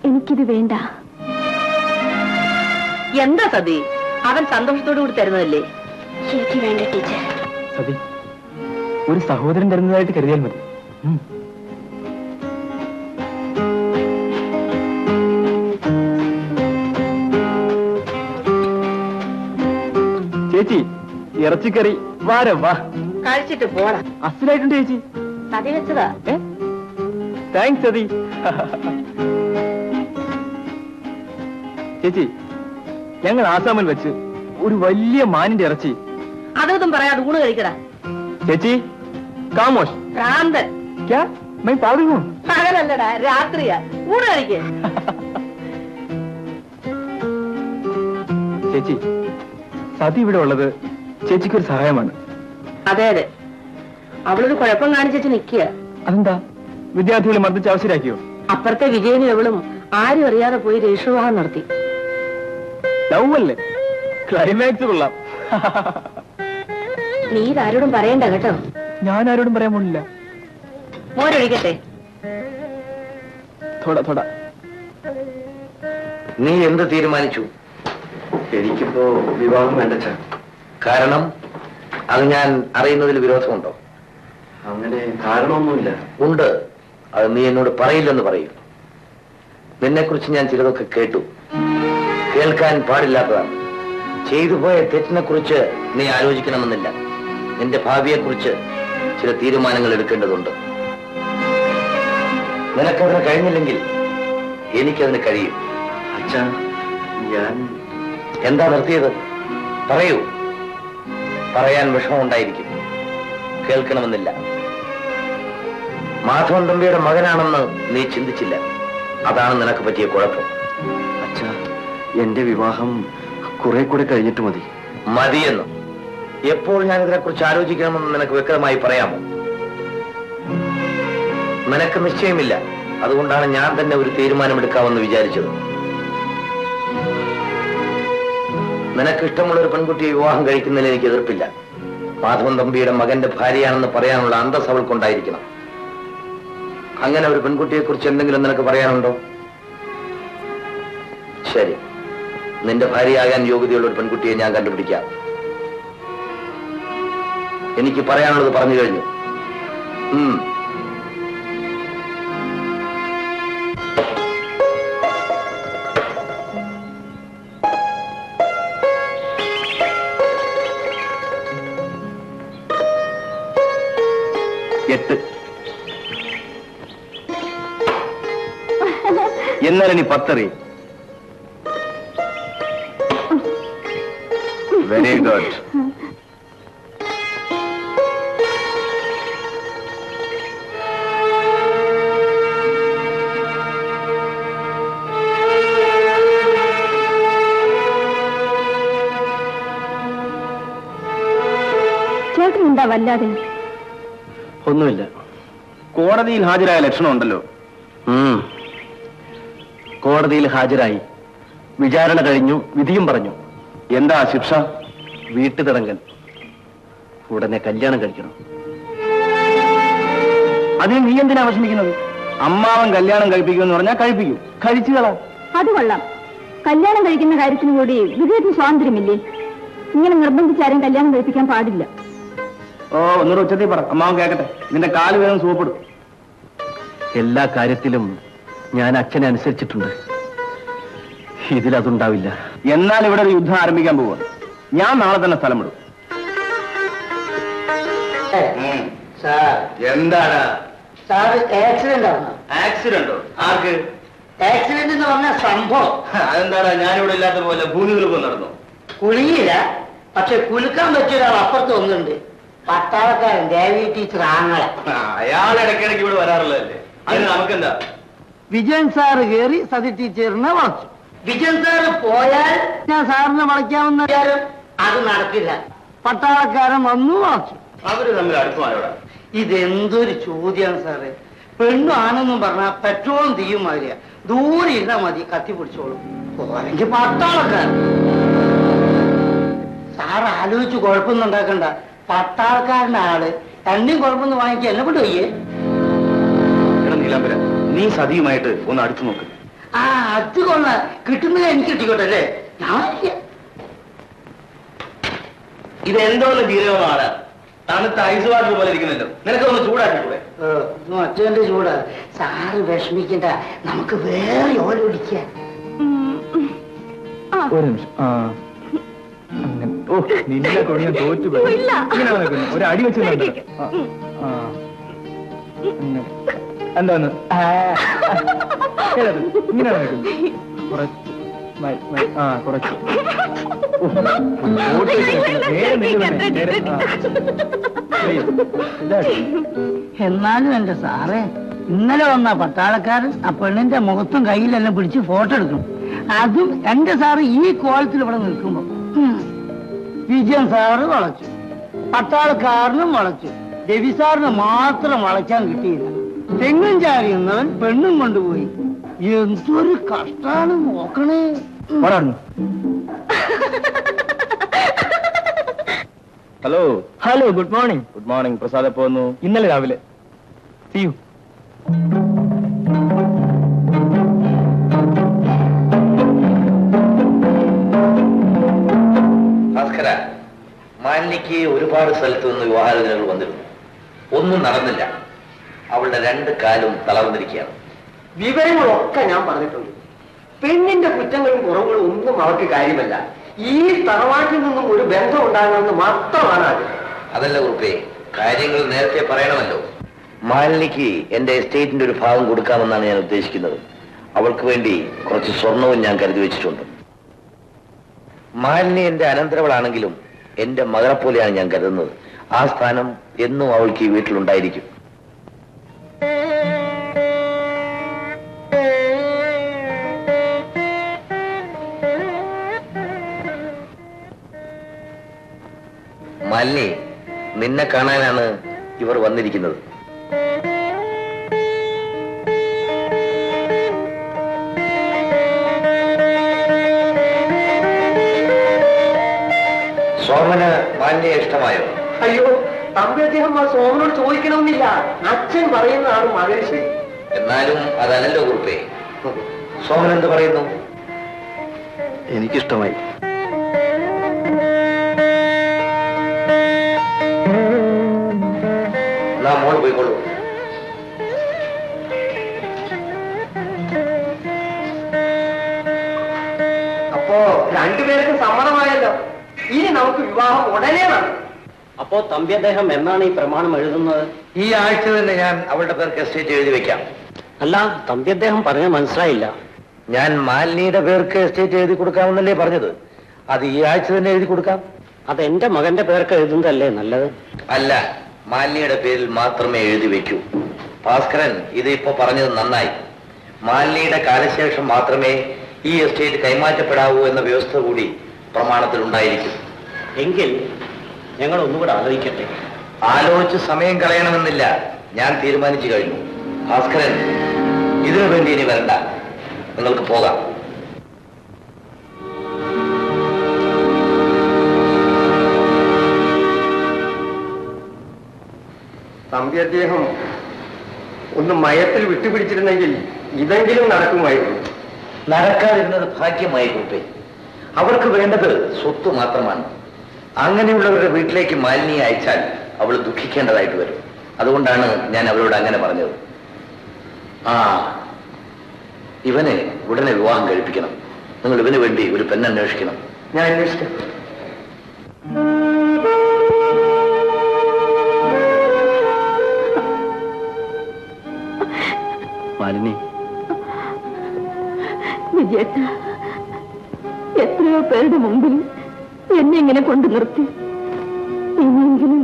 എനിക്കിത് വേണ്ട. എന്താ സതി? അവൻ സന്തോഷത്തോടു കൂടി തരുന്നതല്ലേ? എനിക്ക് വേണ്ട ടീച്ചർ. സതി, ഒരു സഹോദരൻ തരുന്നതായിട്ട് കരുതിയാൽ മതി. ചേച്ചി ഇറച്ചിക്കറി വാര വാ. കഴിച്ചിട്ട് പോടാ. അസലായിട്ടുണ്ട് ചേച്ചി. സതി വെച്ചതാ. താങ്ക്സ് സതി. ചേച്ചി ഞങ്ങൾ ആസാമിൽ വെച്ച് ഒരു വലിയ മാനിന്റെ ഇറച്ചി. അതൊന്നും പറയാതെ ഊണ് കഴിക്കടാ. ചേച്ചി കാമോഷ് ഭ്രാന്ത്. ക്യാ മൈ പാടുന്നു. പകലല്ലടാ, രാത്രിയാ. ഊണ് കഴിക്കേ. ചേച്ചി സതി ഇവിടെ ഉള്ളത് ചേച്ചിക്കൊരു സഹായമാണ്. അതെ അതെ, അവളൊരു കുഴപ്പം കാണിച്ചു നിൽക്കുക. അതെന്താ? വിദ്യാർത്ഥികളെ മർദ്ദിച്ച് അവസരാക്കിയോ? അപ്പുറത്തെ വിജയനും എവളും ആരും അറിയാതെ പോയി രജിസ്റ്റർ നടത്തി. ലവ് അല്ലേ? ക്ലൈമാക്സ് കൊള്ളാം. നീ ഇതാരോടും പറയണ്ട കേട്ടോ. ഞാൻ ആരോടും പറയാൻ പോണില്ല. മോരൊഴിക്കട്ടെ. നീ എന്ത് തീരുമാനിച്ചു? എനിക്കിപ്പോ വിവാഹം വേണ്ട. കാരണം അത് ഞാൻ അറിയുന്നതിൽ വിരോധമുണ്ടോ? അങ്ങനെ കാരണമൊന്നുമില്ല. ഉണ്ട്. അത് നീ എന്നോട് പറയില്ലെന്ന് പറയൂ. നിന്നെക്കുറിച്ച് ഞാൻ ചിലതൊക്കെ കേട്ടു. കേൾക്കാൻ പാടില്ലാത്തതാണ്. ചെയ്തു പോയ തെറ്റിനെ കുറിച്ച് നീ ആലോചിക്കണമെന്നില്ല. നിന്റെ ഭാവിയെക്കുറിച്ച് ചില തീരുമാനങ്ങൾ എടുക്കേണ്ടതുണ്ട്. നിനക്കതിന് കഴിഞ്ഞില്ലെങ്കിൽ എനിക്കതിന് കഴിയും. അച്ഛാ ഞാൻ എന്താ നിർത്തിയത്? പറയൂ. പറയാൻ വിഷമമുണ്ടായിരിക്കും. കേൾക്കണമെന്നില്ല. മാധവൻ തമ്പിയുടെ മകനാണെന്ന് നീ ചിന്തിച്ചില്ല. അതാണ് നിനക്ക് പറ്റിയ കുഴപ്പം. അച്ഛാ എന്റെ വിവാഹം കുറെ കൂടെ കഴിഞ്ഞിട്ട് മതി. മതിയെന്ന് എപ്പോൾ ഞാൻ ഇതിനെക്കുറിച്ച് ആലോചിക്കണമെന്ന് നിനക്ക് വ്യക്തമായി പറയാമോ? നിനക്ക് നിശ്ചയമില്ല. അതുകൊണ്ടാണ് ഞാൻ തന്നെ ഒരു തീരുമാനമെടുക്കാമെന്ന് വിചാരിച്ചത്. നിനക്ക് ഇഷ്ടമുള്ള ഒരു പെൺകുട്ടിയെ വിവാഹം കഴിക്കുന്നതിൽ എനിക്ക് എതിർപ്പില്ല. മാധവൻ തമ്പിയുടെ മകന്റെ ഭാര്യയാണെന്ന് പറയാനുള്ള അന്തസ് അവൾക്കുണ്ടായിരിക്കണം. അങ്ങനെ ഒരു പെൺകുട്ടിയെ കുറിച്ച് എന്തെങ്കിലും നിനക്ക് പറയാനുണ്ടോ? ശരി, നിന്റെ ഭാര്യയാകാൻ യോഗ്യതയുള്ള ഒരു പെൺകുട്ടിയെ ഞാൻ കണ്ടുപിടിക്കാം. എനിക്ക് പറയാനുള്ളത് പറഞ്ഞു കഴിഞ്ഞു. എന്നാലും 10 വെരി ഗുഡ്. ചേട്ടനുണ്ടാ വല്ലാതെ? ഒന്നുമില്ല. കോടതിയിൽ ഹാജരായ ലക്ഷണമുണ്ടല്ലോ. കോടതിയിൽ ഹാജരായി, വിചാരണ കഴിഞ്ഞു, വിധിയും പറഞ്ഞു. എന്താ ശിക്ഷ? വീട്ടുതടങ്കൽ. ഉടനെ കല്യാണം കഴിക്കണം. അതിന് നീ എന്തിനാ വിഷമിക്കുന്നത്? അമ്മാവൻ കല്യാണം കഴിപ്പിക്കുമെന്ന് പറഞ്ഞാൽ കഴിപ്പിക്കും. കഴിച്ചുകളാ. അത് കൊള്ളാം. കല്യാണം കഴിക്കുന്ന കാര്യത്തിന് കൂടി വിജയത്തിന് സ്വാതന്ത്ര്യമില്ലേ? ഇങ്ങനെ നിർബന്ധിച്ചാരും കല്യാണം കഴിപ്പിക്കാൻ പാടില്ല. ഓ ഒന്നുകൂടെ ഉച്ചത്തിൽ പറ, അമ്മാവൻ കേക്കട്ടെ. നിന്റെ കാല് വേഗം സൂപ്പെടും. എല്ലാ കാര്യത്തിലും ഞാൻ അച്ഛനെ അനുസരിച്ചിട്ടുണ്ട്. ഇതിലതുണ്ടാവില്ല. എന്നാൽ ഇവിടെ ഒരു യുദ്ധം ആരംഭിക്കാൻ പോവുക. ഞാൻ നാളെ തന്നെ സ്ഥലം വിടും. എന്താണ് ആക്സിഡന്റ് ആണ്. ആക്സിഡന്റോ? ആർക്ക്? ആക്സിഡന്റ് എന്ന് പറഞ്ഞ സംഭവം. അതെന്താടാ ഞാനിവിടെ ഇല്ലാത്ത പോലെ ഭൂമി കുലുക്കം നടന്നു? കുലുങ്ങിയില്ല, പക്ഷെ കുലുക്കാൻ പറ്റിയ ഒരാൾ അപ്പുറത്ത് ഒന്നുണ്ട്. പട്ടാളക്കാരൻ ദേവി ടീച്ചർ ആങ്ങളെ. അയാൾ ഇടയ്ക്കിടയ്ക്ക് ഇവിടെ വരാറുള്ളതല്ലേ. അതിന് നമുക്കെന്താ? വിജയൻ സാറ് കയറി സതി ടീച്ചറിനെ വളച്ചു. വിജയൻ സാറ് പോയാൽ ഞാൻ സാറിനെ വളയ്ക്കാമെന്ന് വിചാരം അത് നടക്കില്ല. പട്ടാളക്കാരൻ വന്നു വളച്ചു. അവര് തമ്മിൽ അടുപ്പമായോടാ. ഇതെന്തൊരു ചോദ്യമാണ് സാറേ. പെണ്ണും ആണെന്നും പറഞ്ഞാൽ പെട്രോളും തീയും മാതിരിയ. ദൂരെ ഇരുന്നാ മതി, കത്തി പിടിച്ചോളും. അല്ലെങ്കിൽ പട്ടാളക്കാരൻ. സാറ് ആലോചിച്ച് കുഴപ്പമൊന്നും ഉണ്ടാക്കണ്ട. പട്ടാളക്കാരൻ്റെ ആള് രണ്ടും കുഴപ്പമൊന്നും വാങ്ങിക്കാൻ എന്നെ കൊണ്ട് വയ്യേ. നീലാംബര, നീ സതിയുമായിട്ട് ഒന്ന് അടുത്തു നോക്ക്. ആ അത് കൊള്ള കിട്ടുന്നത് എനിക്ക് കിട്ടിക്കോട്ടെ അല്ലേ? ഞാൻ ഇതെന്തോന്ന് ജീരകമാണ്? തണുത്ത ഐസ് വാട്ടർ പോലെ ഇരിക്കുന്നല്ലോ. നിനക്കൊന്ന് ചൂടാക്കിക്കൂടെ? അച്ഛന്റെ ചൂട്. സാറ് വിഷമിക്കണ്ട, നമുക്ക് വേറെ ഓല പിടിക്കാം. ഒരു നിമിഷം. അങ്ങനെ ഓ നിന്നെ കൊണ്ട് ഞാൻ തോറ്റു പോയി. ഇങ്ങനെയാണ് നിൽക്കുന്നത്. ഒരു അടി വെച്ച് എന്താന്ന് ഇങ്ങനെയാണ് നിൽക്കുന്നത്. കുറച്ച് കുറച്ച് എന്നാലും എന്റെ സാറേ, ഇന്നലെ വന്ന പട്ടാളക്കാരൻ ആ പെണ്ണിന്റെ മുഖത്തും കയ്യിലെല്ലാം പിടിച്ച് ഫോട്ടോ എടുക്കും. അതും എന്റെ സാറ് ഈ കോലത്തിൽ ഇവിടെ നിൽക്കുമ്പോ. വിജയൻ സാറ് വളച്ചു, പട്ടാളക്കാരനും വളച്ചു, രവി സാറിന് മാത്രം വളയ്ക്കാൻ കിട്ടിയില്ല. തെങ്ങും ചാരി എന്നവൻ പെണ്ണും കൊണ്ടുപോയി. എന്തൊരു കഷ്ടാണ് നോക്കണേ. Hello hello, good morning. Good morning. Prasad പോന്നു? ഇന്നലെ രാവിലെ. See you. ഭാസ്കര, മാലിനിക്ക് ഒരുപാട് സ്ഥലത്ത് നിന്ന് വിവാഹാലോചനകൾ വന്നിരുന്നു. ഒന്നും നടന്നില്ല. അവളുടെ 2 കാലും തളർന്നിരിക്കുകയാണ്. വിവരങ്ങളൊക്കെ ഞാൻ പറഞ്ഞിട്ടുണ്ട്. പെണ്ണിന്റെ കുറ്റങ്ങളും കുറവുകളും ഒന്നും അവർക്ക് കാര്യമല്ല. ഈ തറവാട്ടിൽ നിന്നും ഒരു ബന്ധം ഉണ്ടാകണമെന്ന് മാത്രമാണ് ആഗ്രഹം. അതല്ല കുറുപ്പേ, കാര്യങ്ങൾ നേരത്തെ പറയണമല്ലോ. മാലിനിക്ക് എന്റെ എസ്റ്റേറ്റിന്റെ ഒരു ഭാഗം കൊടുക്കാമെന്നാണ് ഞാൻ ഉദ്ദേശിക്കുന്നത്. അവൾക്ക് വേണ്ടി കുറച്ച് സ്വർണവും ഞാൻ കരുതി വെച്ചിട്ടുണ്ട്. മാലിനി എന്റെ അനന്തരവളാണെങ്കിലും എന്റെ മകളെ പോലെയാണ് ഞാൻ കരുതുന്നത്. ആ സ്ഥാനം എന്നും അവൾക്ക് ഈ വീട്ടിലുണ്ടായിരിക്കും. മാലിനി, നിന്നെ കാണാനാണ് ഇവർ വന്നിരിക്കുന്നത്. സോമന് മാലിന്യെ ഇഷ്ടമായോ? അയ്യോ, തമ്പി അദ്ദേഹം ആ സോമനോട് ചോദിക്കണമെന്നില്ല. അച്ഛൻ പറയുന്നതാണ് മകന് ശരി. എന്നാലും അതല്ലല്ലോ കുറുപ്പേ. സോമൻ എന്ത് പറയുന്നു? എനിക്കിഷ്ടമായി. മോൾ പോയിക്കൊള്ളൂ. അപ്പോ രണ്ടുപേർക്കും സമ്മതമായല്ലോ. ഇനി നമുക്ക് വിവാഹം ഉടനെ വേണം. അപ്പോ തമ്പി അദ്ദേഹം എന്നാണ് ഈ പ്രമാണം എഴുതുന്നത്? ഈ ആഴ്ച തന്നെ ഞാൻ അവളുടെ പേർക്ക് എസ്റ്റേറ്റ് എഴുതി വെക്കാം. അല്ല, തമ്പി അദ്ദേഹം പറഞ്ഞത് മനസ്സിലായില്ല. ഞാൻ മാലിനിയുടെ പേർക്ക് എസ്റ്റേറ്റ് എഴുതി കൊടുക്കാമെന്നല്ലേ പറഞ്ഞത്? അത് ഈ ആഴ്ച തന്നെ എഴുതി കൊടുക്കാം. അത് എന്റെ മകന്റെ പേർക്ക് എഴുതുന്നതല്ലേ നല്ലത്? അല്ല, മാലിനിയുടെ പേരിൽ മാത്രമേ എഴുതി വെക്കൂ. ഭാസ്കരൻ ഇതിപ്പോ പറഞ്ഞത് നന്നായി. മാലിനിയുടെ കാലശേഷം മാത്രമേ ഈ എസ്റ്റേറ്റ് കൈമാറ്റപ്പെടാവൂ എന്ന വ്യവസ്ഥ കൂടി പ്രമാണത്തിൽ ഉണ്ടായിരിക്കും. എങ്കിൽ ഞങ്ങൾ ഒന്നുകൂടെ ആലോചിക്കട്ടെ. ആലോചിച്ച് സമയം കളയണമെന്നില്ല. ഞാൻ തീരുമാനിച്ചു കഴിഞ്ഞു. ഭാസ്കരൻ ഇതിനു വേണ്ടി ഇനി വരണ്ട. നിങ്ങൾക്ക് പോകാം. തമ്പി അദ്ദേഹം ഒന്ന് മയത്തിൽ വിട്ടുപിടിച്ചിരുന്നെങ്കിൽ ഇതെങ്കിലും നടക്കുമായിരുന്നു. നടക്കാതിരുന്നത് ഭാഗ്യമായി കുറിപ്പേ. അവർക്ക് വേണ്ടത് സ്വത്ത് മാത്രമാണ്. അങ്ങനെയുള്ളവരുടെ വീട്ടിലേക്ക് മാലിന്യെ അയച്ചാൽ അവൾ ദുഃഖിക്കേണ്ടതായിട്ട് വരും. അതുകൊണ്ടാണ് ഞാൻ അവളോട് അങ്ങനെ പറഞ്ഞത്. ഇവനെ ഉടനെ വിവാഹം കഴിപ്പിക്കണം. നിങ്ങൾ ഇവന് വേണ്ടി ഒരു പെണ്ണന്വേഷിക്കണം. ഞാൻ അന്വേഷിക്കാം. മാലിനി, വിജയേട്ട, എത്രയോ പേരുടെ മുമ്പിൽ എന്നെ ഇങ്ങനെ കൊണ്ടു നിർത്തി. ഇനിയെങ്കിലും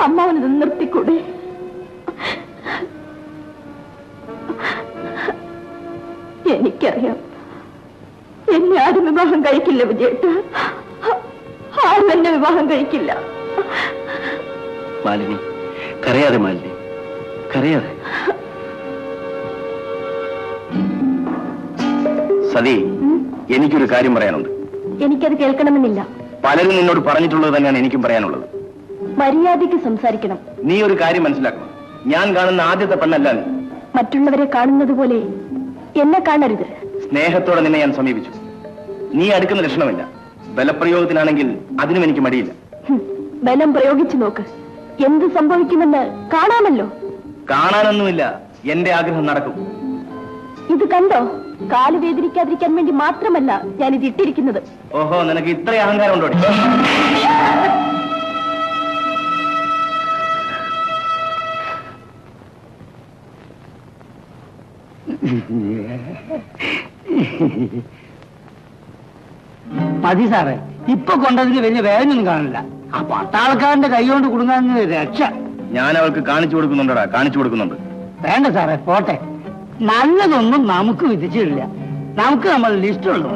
അമ്മാവനത് നിർത്തിക്കൂടെ? എനിക്കറിയാം, എന്നെ ആരും വിവാഹം കഴിക്കില്ല വിജയേട്ട. ആരും എന്നെ വിവാഹം കഴിക്കില്ല. മാലിനി, കരയാതെ. മാലിനി, കരയാതെ. സതി, എനിക്കൊരു കാര്യം പറയാനുണ്ട്. എനിക്കത് കേൾക്കണമെന്നില്ല. പലരും നിന്നോട് പറഞ്ഞിട്ടുള്ളത് തന്നെയാണ് എനിക്കും പറയാനുള്ളത്. മര്യാദയ്ക്ക് സംസാരിക്കണം. നീ ഒരു കാര്യം മനസ്സിലാക്കണം. ഞാൻ കാണുന്ന ആദ്യത്തെ പെണ്ണല്ല നീ. മറ്റുള്ളവരെ കാണുന്നത് പോലെ എന്നെ കാണരുത്. സ്നേഹത്തോടെ നിന്നെ ഞാൻ സമീപിച്ചു. നീ അടുക്കുന്ന ലക്ഷണമില്ല. ബലപ്രയോഗത്തിനാണെങ്കിൽ അതിനും എനിക്ക് മടിയില്ല. ബലം പ്രയോഗിച്ചു നോക്ക്. എന്ത് സംഭവിക്കുമെന്ന് കാണാമല്ലോ. കാണാനൊന്നുമില്ല. എന്റെ ആഗ്രഹം നടക്കും. ഇത് കണ്ടോ? കാല് വേദനിക്കാതിരിക്കാൻ വേണ്ടി മാത്രമല്ല ഞാനിത് ഇട്ടിരിക്കുന്നത്. ഓഹോ, നിനക്ക് ഇത്ര അഹങ്കാരം ഉണ്ടോ? മതി സാറേ, ഇപ്പൊ കൊണ്ടതിന് വലിയ വേദനയൊന്നും കാണില്ല. ആ പട്ടാളക്കാരന്റെ കൈ കൊണ്ട് കുടുങ്ങാൻ രക്ഷ. ഞാൻ അവൾക്ക് കാണിച്ചു കൊടുക്കുന്നുണ്ടടാ, കാണിച്ചു കൊടുക്കുന്നുണ്ട്. വേണ്ട സാറേ, പോട്ടെ. നല്ലതൊന്നും നമുക്ക് വിധിച്ചിട്ടില്ല. നമുക്ക് നമ്മൾ ലിസ്റ്റുള്ളൂ.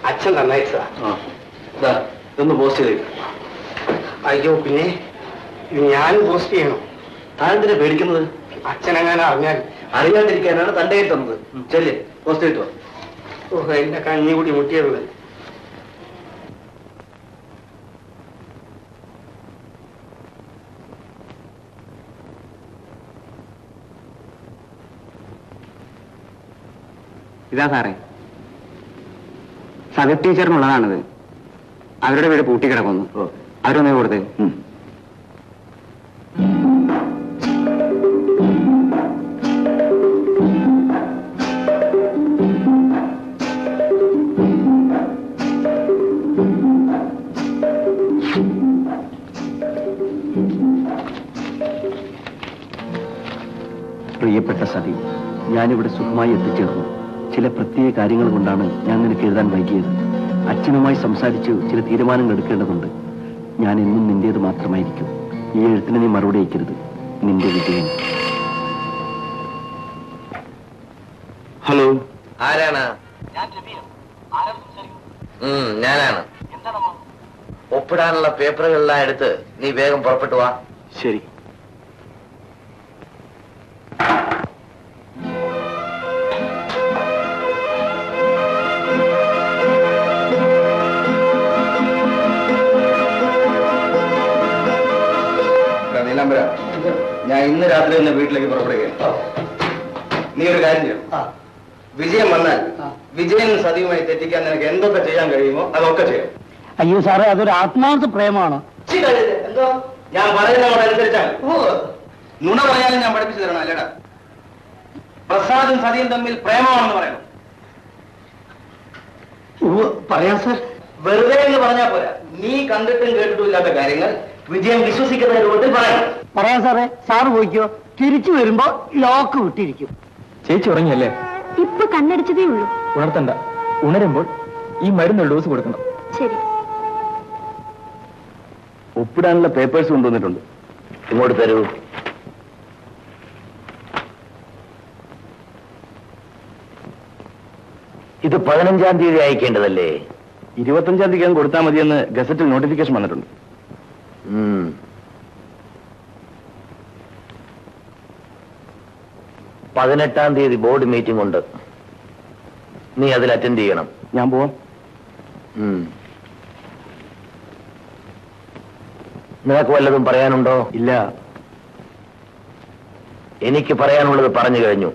അച്ഛൻ നന്നായിട്ടാ. ഇതൊന്ന് പോസ്റ്റ് ചെയ്ത്. അയ്യോ, പിന്നെ ഞാൻ പോസ്റ്റ് ചെയ്യണം. താനെന്തിനാ പേടിക്കുന്നത്? അച്ഛനെങ്ങനെ അറിഞ്ഞാൽ? അറിയാണ്ടിരിക്കാനാണ് തന്റെ കയ്യിൽ തന്നത്. ചെല്ലേ, പോസ്റ്റ് ചെയ്തിട്ട് വാ. ഓഹ്, എന്റെ കഞ്ഞി കൂടി മുട്ടിയത്. ഇതാ സാറേ, സബ് ടീച്ചറിനുള്ളതാണിത്. അവരുടെ വീട് പൂട്ടിക്കിടക്കുന്നു. അവരൊന്നേ കൊടുത്തേ. പ്രിയപ്പെട്ട സതി, ഞാനിവിടെ സുഖമായി എത്തിച്ചേർന്നു. ചില പ്രത്യേക കാര്യങ്ങൾ കൊണ്ടാണ് ഞാൻ നിനക്ക് എഴുതാൻ വൈകിയത്. അച്ഛനുമായി സംസാരിച്ച് ചില തീരുമാനങ്ങൾ എടുക്കേണ്ടതുണ്ട്. ഞാൻ എന്നും നിന്റേത് മാത്രമായിരിക്കും. ഈ എഴുത്തിന് നീ മറുപടി അയക്കരുത്. നിന്റെ വിജയം. ഹലോ, ആരാണ്? ഞാനാണ്. ഒപ്പിടാനുള്ള പേപ്പറുകളെല്ലാം എടുത്ത് നീ വേഗം പുറപ്പെട്ടു വാ. ശരി. ഞാൻ ഇന്ന് രാത്രി തന്നെ വീട്ടിലേക്ക് പുറപ്പെടുകയാണ്. നീ ഒരു കാര്യം ചെയ്യും. വിജയം വന്നാൽ വിജയനും സതിയുമായി തെറ്റിക്കാൻ നിനക്ക് എന്തൊക്കെ ചെയ്യാൻ കഴിയുമോ അതൊക്കെ ചെയ്യും. അയ്യോ സാറേ, അതൊരു ആത്മാർത്ഥ പ്രേമമാണ്. എന്തോ ഞാൻ പറയുന്നതനുസരിച്ചാണ്. നുണ പറയാനും ഞാൻ പഠിപ്പിച്ചു തരണം, അല്ലേടാ? പ്രസാദും സതിയും തമ്മിൽ പ്രേമമാണെന്ന് പറയണം. പറയാം സാർ. വെറുതെ എന്ന് പറഞ്ഞാൽ പോരാ. നീ കണ്ടിട്ടും കേട്ടിട്ടും ഇല്ലാത്ത കാര്യങ്ങൾ വിജയം വിശ്വസിക്കുന്ന രൂപത്തിൽ പറയണം. പറയാം സാറേ. സാറ് പോയിക്കോ. തിരിച്ചു വരുമ്പോ ലോക്ക് വിട്ടിരിക്കും. ചേച്ചി ഉറങ്ങിയല്ലേ? ഇപ്പൊ കണ്ണടിച്ചതേ ഉള്ളൂ. ഉണർത്തണ്ട. ഉണരുമ്പോൾ ഈ മരുന്ന് ഡോസ് കൊടുക്കണം. ശരി. ഒപ്പിടാനുള്ള പേപ്പേഴ്സ് കൊണ്ടുവന്നിട്ടുണ്ട്. ഇങ്ങോട്ട് തരൂ. ഇത് 15-ാം തീയതി അയക്കേണ്ടതല്ലേ? 25-ാം തീയതി കൊടുത്താൽ മതിയെന്ന് ഗസറ്റിൽ നോട്ടിഫിക്കേഷൻ വന്നിട്ടുണ്ട്. 18-ാം തീയതി ബോർഡ് മീറ്റിംഗ് ഉണ്ട്. നീ അതിൽ അറ്റൻഡ് ചെയ്യണം. ഞാൻ പോവാം. നിനക്ക് വല്ലതും പറയാനുണ്ടോ? ഇല്ല. എനിക്ക് പറയാനുള്ളത് പറഞ്ഞു കഴിഞ്ഞു.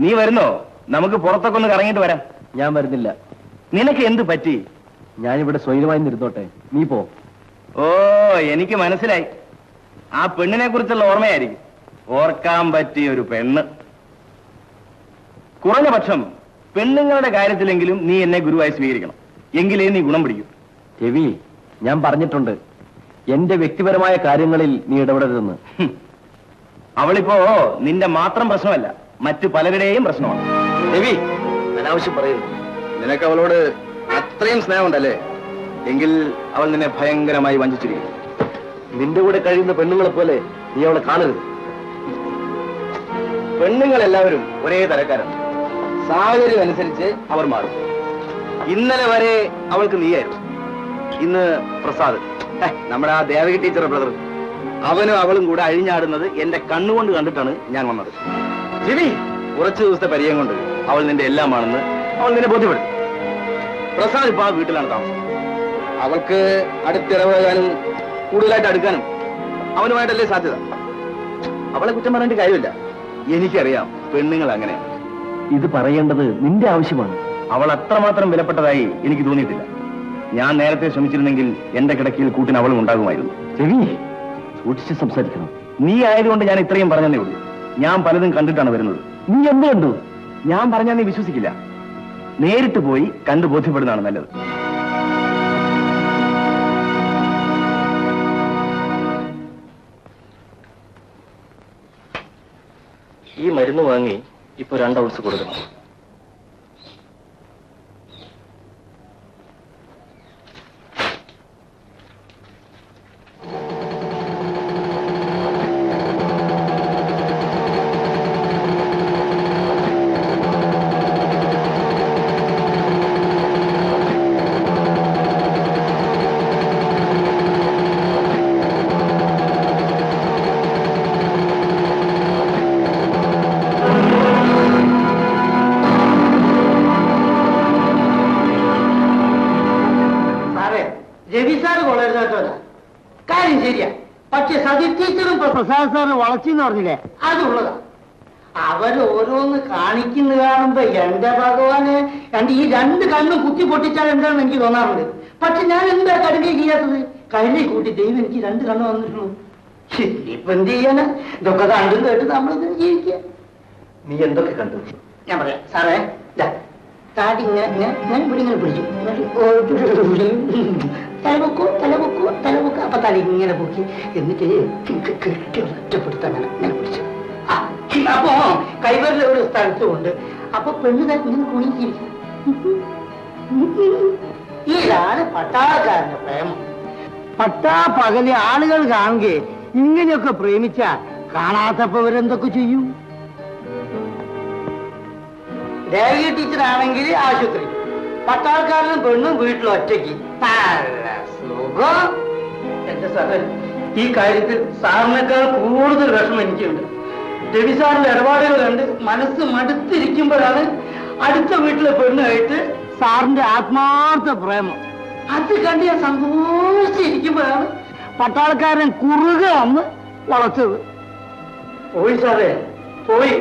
നീ വരുന്നോ? നമുക്ക് പുറത്തൊക്കെ ഒന്ന് കറങ്ങിയിട്ട് വരാം. ഞാൻ വരുന്നില്ല. നിനക്ക് എന്ത് പറ്റി? ഞാനിവിടെ സ്വൈരമായി ഇരുന്നോട്ടെ, നീ പോ. ഓ, എനിക്ക് മനസ്സിലായി. ആ പെണ്ണിനെ കുറിച്ചുള്ള ഓർമ്മയായിരിക്കും. ഓർക്കാൻ പറ്റിയ ഒരു പെണ്ണ്. കുറഞ്ഞ പക്ഷം പെണ്ണുങ്ങളുടെ കാര്യത്തിലെങ്കിലും നീ എന്നെ ഗുരുവായി സ്വീകരിക്കണം. എങ്കിലേ നീ ഗുണം പിടിക്കും. രവി, ഞാൻ പറഞ്ഞിട്ടുണ്ട്, എന്റെ വ്യക്തിപരമായ കാര്യങ്ങളിൽ നീ ഇടപെടരുതെന്ന്. അവളിപ്പോ നിന്റെ മാത്രം പ്രശ്നമല്ല, മറ്റു പലരുടെയും പ്രശ്നമാണ്. രവി, അനാവശ്യം പറയുന്നു. നിനക്ക് അവളോട് അത്രയും സ്നേഹമുണ്ടല്ലേ? എങ്കിൽ അവൾ നിന്നെ ഭയങ്കരമായി വഞ്ചിച്ചിരിക്കും. നിന്റെ കൂടെ കഴിയുന്ന പെണ്ണുങ്ങളെ പോലെ നീ അവളെ കാണരുത്. പെണ്ണുങ്ങളെല്ലാവരും ഒരേ തരക്കാരാണ്. സാഹചര്യം അനുസരിച്ച് അവർ മാറും. ഇന്നലെ വരെ അവൾക്ക് നീയായിരുന്നു, ഇന്ന് പ്രസാദ്, നമ്മുടെ ആ ദേവകി ടീച്ചറുടെ ബ്രദർ. അവനും അവളും കൂടെ അഴിഞ്ഞാടുന്നത് എന്റെ കണ്ണുകൊണ്ട് കണ്ടിട്ടാണ് ഞാൻ വന്നത്. രവി, കുറച്ചു ദിവസത്തെ പരിചയം കൊണ്ട് അവൾ നിന്റെ എല്ലാമാണെന്ന് അവൾ നിന്നെ ബോധ്യപ്പെടും. പ്രസാദ് ഇപ്പൊ ആ വീട്ടിലാണ് താമസം. അവൾക്ക് അടുത്തിടപഴകാനും കൂടുതലായിട്ട് അടുക്കാനും അവനുമായിട്ടല്ലേ സാധ്യത. അവളെ കുറ്റം പറഞ്ഞിട്ട് കാര്യമില്ല. എനിക്കറിയാം, പെണ്ണുങ്ങൾ അങ്ങനെ. ഇത് പറയേണ്ടത് നിന്റെ ആവശ്യമാണ്. അവൾ അത്രമാത്രം വിലപ്പെട്ടതായി എനിക്ക് തോന്നിയിട്ടില്ല. ഞാൻ നേരത്തെ ശ്രമിച്ചിരുന്നെങ്കിൽ എന്റെ കിടക്കയിൽ കൂട്ടിന് അവളും ഉണ്ടാകുമായിരുന്നു. രവി, സൂക്ഷിച്ച് സംസാരിക്കണം. നീ ആയതുകൊണ്ട് ഞാൻ ഇത്രയും പറഞ്ഞതേ ഉള്ളൂ. ഞാൻ പലതും കണ്ടിട്ടാണ് വരുന്നത്. നീ എന്ത് കണ്ടു? ഞാൻ പറഞ്ഞാൽ നീ വിശ്വസിക്കില്ല. നേരിട്ട് പോയി കണ്ടു ബോധ്യപ്പെടുന്നതാണ് നല്ലത്. ഈ മരുന്ന് വാങ്ങി ഇപ്പൊ 2 ഔൺസ് കൊടുക്കണം. കാര്യം ശരിയാ. പക്ഷെ സതി ടീച്ചറും പ്രസാദ് സാറ് വളച്ചെന്ന് പറഞ്ഞില്ലേ, അതുള്ളതാ. അവരോരോന്ന് കാണിക്കുന്ന കാണുമ്പോ എന്റെ ഭഗവാന് ഈ 2 കണ്ണും കുത്തി പൊട്ടിച്ചാൽ എന്താണെന്ന് എനിക്ക് തോന്നാറുണ്ട്. പക്ഷെ ഞാൻ എന്താ കടുകை ചെയ്യാത്തത്? കയ്യിലെ കൂട്ടി ദൈവം എനിക്ക് 2 കണ്ണ് വന്നിട്ടുള്ളൂ. ഇപ്പൊ എന്ത് ചെയ്യാന്? ഇതൊക്കെ കണ്ടും കേട്ട് നമ്മളിത് ജീവിക്കുക. നീ എന്തൊക്കെ കണ്ടു? ഞാൻ പറയാം സാറേ. താടി ഇങ്ങനെ പിടിച്ചു, തലവെക്കൂ. അപ്പൊ തല ഇങ്ങനെ പൊക്കി എന്നിട്ട് കെട്ടി ഒറ്റപ്പെടുത്ത അങ്ങനെ പിടിച്ചു. അപ്പോ കൈവരിലെ ഒരു സ്ഥലത്തുമുണ്ട്. അപ്പൊ പെണ്ണ് ഇങ്ങനെ കുണിച്ചിരിക്കും. ഇതാണ് പട്ടാളക്കാരന്റെ പ്രേമം. പകല് ആളുകൾ കാണുകയെ ഇങ്ങനെയൊക്കെ പ്രേമിച്ച കാണാത്തപ്പവരെന്തൊക്കെ ചെയ്യും? ദേവിക ടീച്ചർ ആണെങ്കിൽ ആശുപത്രി, പട്ടാൾക്കാരനും പെണ്ണും വീട്ടിൽ ഒറ്റയ്ക്ക്. എന്റെ സാറേ, ഈ കാര്യത്തിൽ സാറിനേക്കാൾ കൂടുതൽ വിഷമം എനിക്കുണ്ട്. രവി സാറിന്റെ ഇടപാടുകൾ കണ്ട് മനസ്സ് മടുത്തിരിക്കുമ്പോഴാണ് അടുത്ത വീട്ടിലെ പെണ്ണുമായിട്ട് സാറിന്റെ ആത്മാർത്ഥ പ്രേമം. അത് കണ്ട് ഞാൻ സന്തോഷിച്ചിരിക്കുമ്പോഴാണ് പട്ടാൾക്കാരൻ കുറുകെ വന്ന് വളച്ചത്. പോയി സാറേ, പോയി.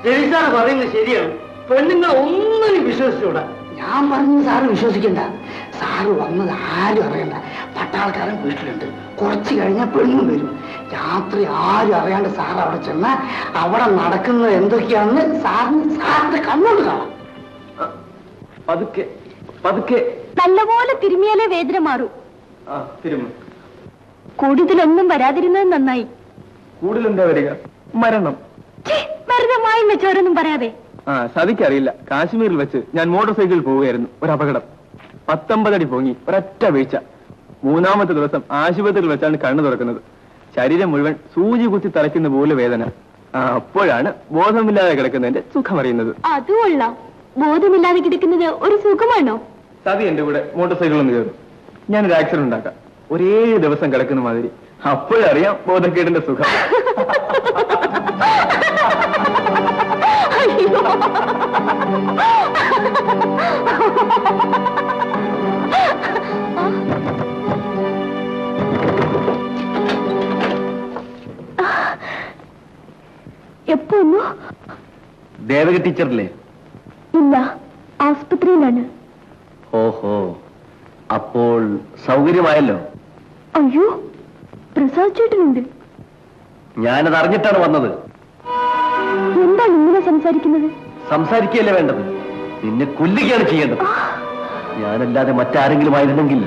രവി സാറ് പറയുന്നത് ശരിയാണ്. പെണ്ണുങ്ങൾ ഒന്നിനും വിശ്വസിച്ചൂടാ. ഞാൻ പറഞ്ഞു സാറ് വിശ്വസിക്കണ്ട. സാറ് വന്നത് ആരും അറിയണ്ട. പട്ടാൾക്കാരൻ വീട്ടിലുണ്ട്. കുറച്ച് കഴിഞ്ഞാൽ പെണ്ണും വരും. രാത്രി ആരും അറിയാണ്ട് സാർ അവിടെ ചെന്നാൽ അവിടെ നടക്കുന്നത് എന്തൊക്കെയാണെന്ന് സാറിന്റെ കണ്ണോട് കാണാം. പതുക്കെ നല്ലപോലെ തിരുമിയാലേ വേദന മാറൂ. കൂടുതലൊന്നും വരാതിരുന്നത് നന്നായി. കൂടുതലെന്താ വരിക? മരണം. മരണമായും വെച്ചോരൊന്നും പറയാതെ. സതിക്കറിയില്ല. കാശ്മീരിൽ വെച്ച് ഞാൻ മോട്ടോർ സൈക്കിളിൽ പോവുകയായിരുന്നു. ഒരു അപകടം. 19 അടി പൊങ്ങി, ഒരൊറ്റ വീഴ്ച. 3-ാമത്തെ ദിവസം ആശുപത്രിയിൽ വെച്ചാണ് കണ്ണു തുറക്കുന്നത്. ശരീരം മുഴുവൻ സൂചി കുത്തി തറയ്ക്കുന്ന പോലെ വേദന. അപ്പോഴാണ് ബോധമില്ലാതെ കിടക്കുന്നതിന്റെ സുഖമറിയുന്നത്. അതുകൊള്ള ബോധമില്ലാതെ കിടക്കുന്നത് ഒരു സുഖമാണോ? സതി എന്റെ കൂടെ മോട്ടോർ സൈക്കിളിൽ ഒന്ന് കയറും. ഞാനൊരു ആക്സിഡന്റ് ഉണ്ടാക്കാം. 1 ദിവസം കിടക്കുന്ന മാതിരി. അപ്പോഴറിയാം ബോധക്കേടിന്റെ സുഖം. എപ്പോന്നു? ദേവക ടീച്ചറില്ലേ? ഇല്ല, ആസ്പത്രിയിലാണ്. ഓഹോ, അപ്പോൾ സൗകര്യമായല്ലോ. അയ്യോ, പ്രസാദ് ചേട്ടനുണ്ട്. ഞാനത് അറിഞ്ഞിട്ടാണ് വന്നത്. എന്താണ് ഇങ്ങനെ സംസാരിക്കുന്നത്? സംസാരിക്കുകയല്ലേ വേണ്ടത്, നിന്നെ കൊല്ലുകയാണ് ചെയ്യേണ്ടത്. ഞാനല്ലാതെ മറ്റാരെങ്കിലും ആയിരുന്നെങ്കിൽ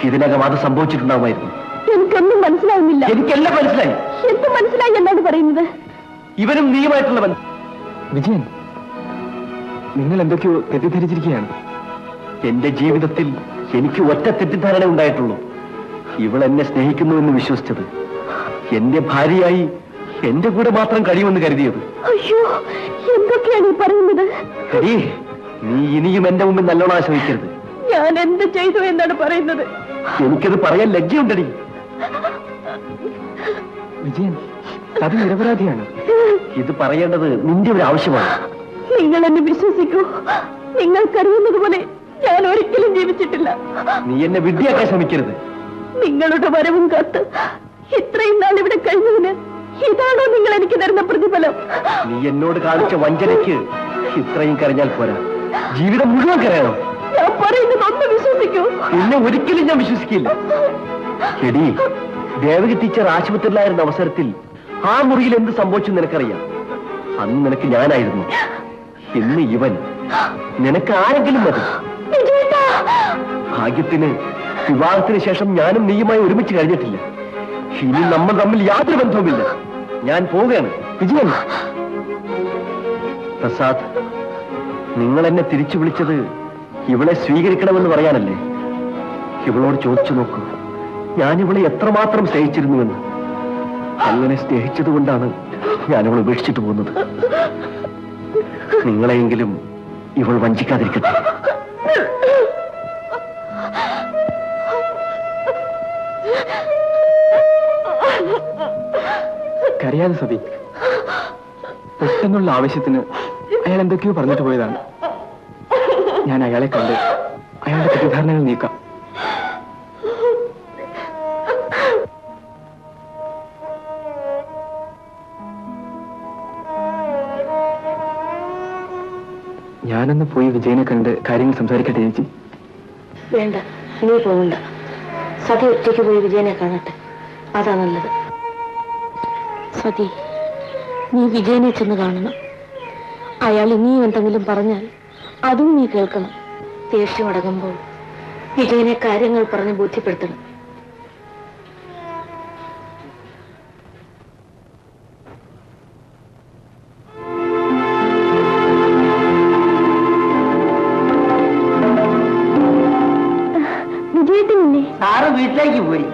ഇതിനകം അത് സംഭവിച്ചിട്ടുണ്ടാവുമായിരുന്നു. എനിക്കൊന്നും മനസ്സിലാവുന്നില്ല. എനിക്കെല്ലാം മനസ്സിലായി. എന്ത് മനസ്സിലായി എന്നാണ് പറയുന്നത്? ഇവനും നീയുമായിട്ടുള്ള ബന്ധം. വിജയൻ, നിങ്ങൾ എന്തൊക്കെയോ തെറ്റിദ്ധരിച്ചിരിക്കുകയാണ്. എന്റെ ജീവിതത്തിൽ എനിക്ക് ഒറ്റ തെറ്റിദ്ധാരണ ഉണ്ടായിട്ടുള്ളൂ. ഇവൾ എന്നെ സ്നേഹിക്കുന്നുവെന്ന് വിശ്വസിച്ചത്, എന്റെ ഭാര്യയായി എന്റെ കൂടെ മാത്രം കഴിയുമെന്ന് കരുതിയത്. അയ്യോ, എന്തൊക്കെയാണ് ഈ പറയുന്നത്? നീ ഇനിയും എന്റെ മുമ്പിൽ നല്ലോണം ആശ്രയിക്കരുത്. ഞാൻ എന്ത് ചെയ്തു എന്നാണ് പറയുന്നത്? എനിക്കത് പറയാൻ ലജ്ജയുണ്ടടി. വിജയൻ, അത് നിരപരാധിയാണ്. ഇത് പറയേണ്ടത് നിന്റെ ഒരു ആവശ്യമാണ്. നിങ്ങൾ എന്നെ വിശ്വസിക്കൂ. നിങ്ങൾക്കറിയുന്നത് പോലെ ഞാൻ ഒരിക്കലും ജീവിച്ചിട്ടില്ല. നീ എന്നെ വിഡ്ഢിയാക്കാൻ ശ്രമിക്കരുത്. നിങ്ങളുടെ വരവും കാത്ത് ഇത്രയും നാൾ ഇവിടെ കഴിഞ്ഞതിന് ഇതാണോ നിങ്ങൾ എനിക്ക് തരുന്ന പ്രതിഫലം? നീ എന്നോട് കാണിച്ച വഞ്ചനയ്ക്ക് ഇത്രയും കരഞ്ഞാൽ പോരാ, ജീവിതം മുഴുവൻ കരയണം. ഞാൻ പറയുന്നത് ഒന്ന് വിശ്വസിക്കൂ. എന്നെ ഒരിക്കലും ഞാൻ വിശ്വസിക്കില്ല. എടി, ദേവകി ടീച്ചർ ആശുപത്രിയിലായിരുന്ന അവസരത്തിൽ ആ മുറിയിൽ എന്ത് സംഭവിച്ചു നിനക്കറിയാം. അന്ന് നിനക്ക് ഞാനായിരുന്നു, ഇന്ന് ഇവൻ. നിനക്ക് ആരെങ്കിലും മതി. ഭാഗ്യത്തിന് വിവാഹത്തിന് ശേഷം ഞാനും നീയുമായി ഒരുമിച്ച് കഴിഞ്ഞിട്ടില്ല. ഇനി നമ്മൾ തമ്മിൽ യാതൊരു ബന്ധവുമില്ല. ഞാൻ പോവുകയാണ്. വിജയൻ. പ്രസാദ്, നിങ്ങൾ എന്നെ തിരിച്ചു വിളിച്ചത് ഇവളെ സ്വീകരിക്കണമെന്ന് പറയാനല്ലേ? ഇവളോട് ചോദിച്ചു നോക്കൂ, ഞാൻ ഇവളെ എത്രമാത്രം സ്നേഹിച്ചിരുന്നുവെന്ന്. അങ്ങനെ സ്നേഹിച്ചതുകൊണ്ടാണ് ഞാൻ ഇവളെ ഉപേക്ഷിച്ചിട്ട് പോകുന്നത്. നിങ്ങളെയെങ്കിലും ഇവൾ വഞ്ചിക്കാതിരിക്കട്ടെ. കരയാതെ സതി. പെട്ടെന്നുള്ള ആവശ്യത്തിന് അയാൾ എന്തൊക്കെയോ പറഞ്ഞിട്ട് പോയതാണ്. ഞാൻ അയാളെ കണ്ട് അയാളുടെ തെറ്റിദ്ധാരണകൾ നീക്കാം. ഞാനൊന്ന് പോയി വിജയനെ കണ്ട് കാര്യങ്ങൾ സംസാരിക്കട്ടെ ചേച്ചി. വേണ്ട, നീ പോകണ്ട. സതി ഒറ്റയ്ക്ക് പോയി വിജയനെ കാണട്ടെ, അതാ നല്ലത്. സതി, നീ വിജയനെ ചെന്ന് കാണണം. അയാൾ ഇനിയും എന്തെങ്കിലും പറഞ്ഞാൽ അതും നീ കേൾക്കണം. ദേഷ്യമടങ്ങുമ്പോൾ വിജയനെ കാര്യങ്ങൾ പറഞ്ഞ് ബോധ്യപ്പെടുത്തണം. വിജയത്തിനില്ലേ? സാറ് വീട്ടിലേക്ക് പോയി.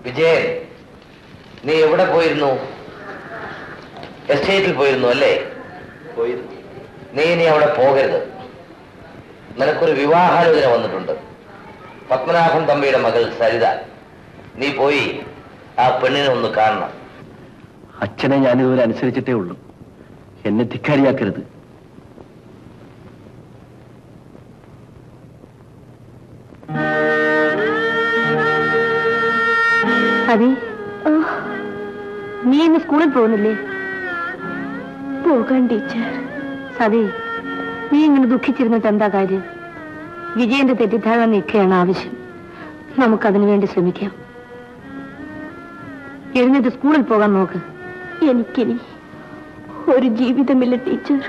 വിജയൻ, നീ എവിടെ പോയിരുന്നു? എസ്റ്റേറ്റിൽ പോയിരുന്നു അല്ലേ? പോയിരുന്നു. നീ ഇനി അവിടെ പോകരുത്. നിനക്കൊരു വിവാഹാലോചന വന്നിട്ടുണ്ട്. പത്മനാഭൻ തമ്പിയുടെ മകൾ സരിത. നീ പോയി ആ പെണ്ണിനെ ഒന്ന് കാണണം. അച്ഛനെ ഞാനിതുവരെ അനുസരിച്ചിട്ടേ ഉള്ളൂ. എന്നെ ധിക്കാരിയാക്കരുത്. അതെ, നീ ഇന്ന് സ്കൂളിൽ പോകുന്നില്ലേ? പോകാൻ ടീച്ചർ. സതി, നീ ഇങ്ങനെ ദുഃഖിച്ചിരുന്നിട്ട് എന്താ കാര്യം? വിജയന്റെ തെറ്റിദ്ധാരണ നീക്കുകയാണ് ആവശ്യം. നമുക്കതിനു വേണ്ടി ശ്രമിക്കാം. എഴുന്നേറ്റ് സ്കൂളിൽ പോകാൻ നോക്ക്. എനിക്കിനി ഒരു ജീവിതമില്ല ടീച്ചർ.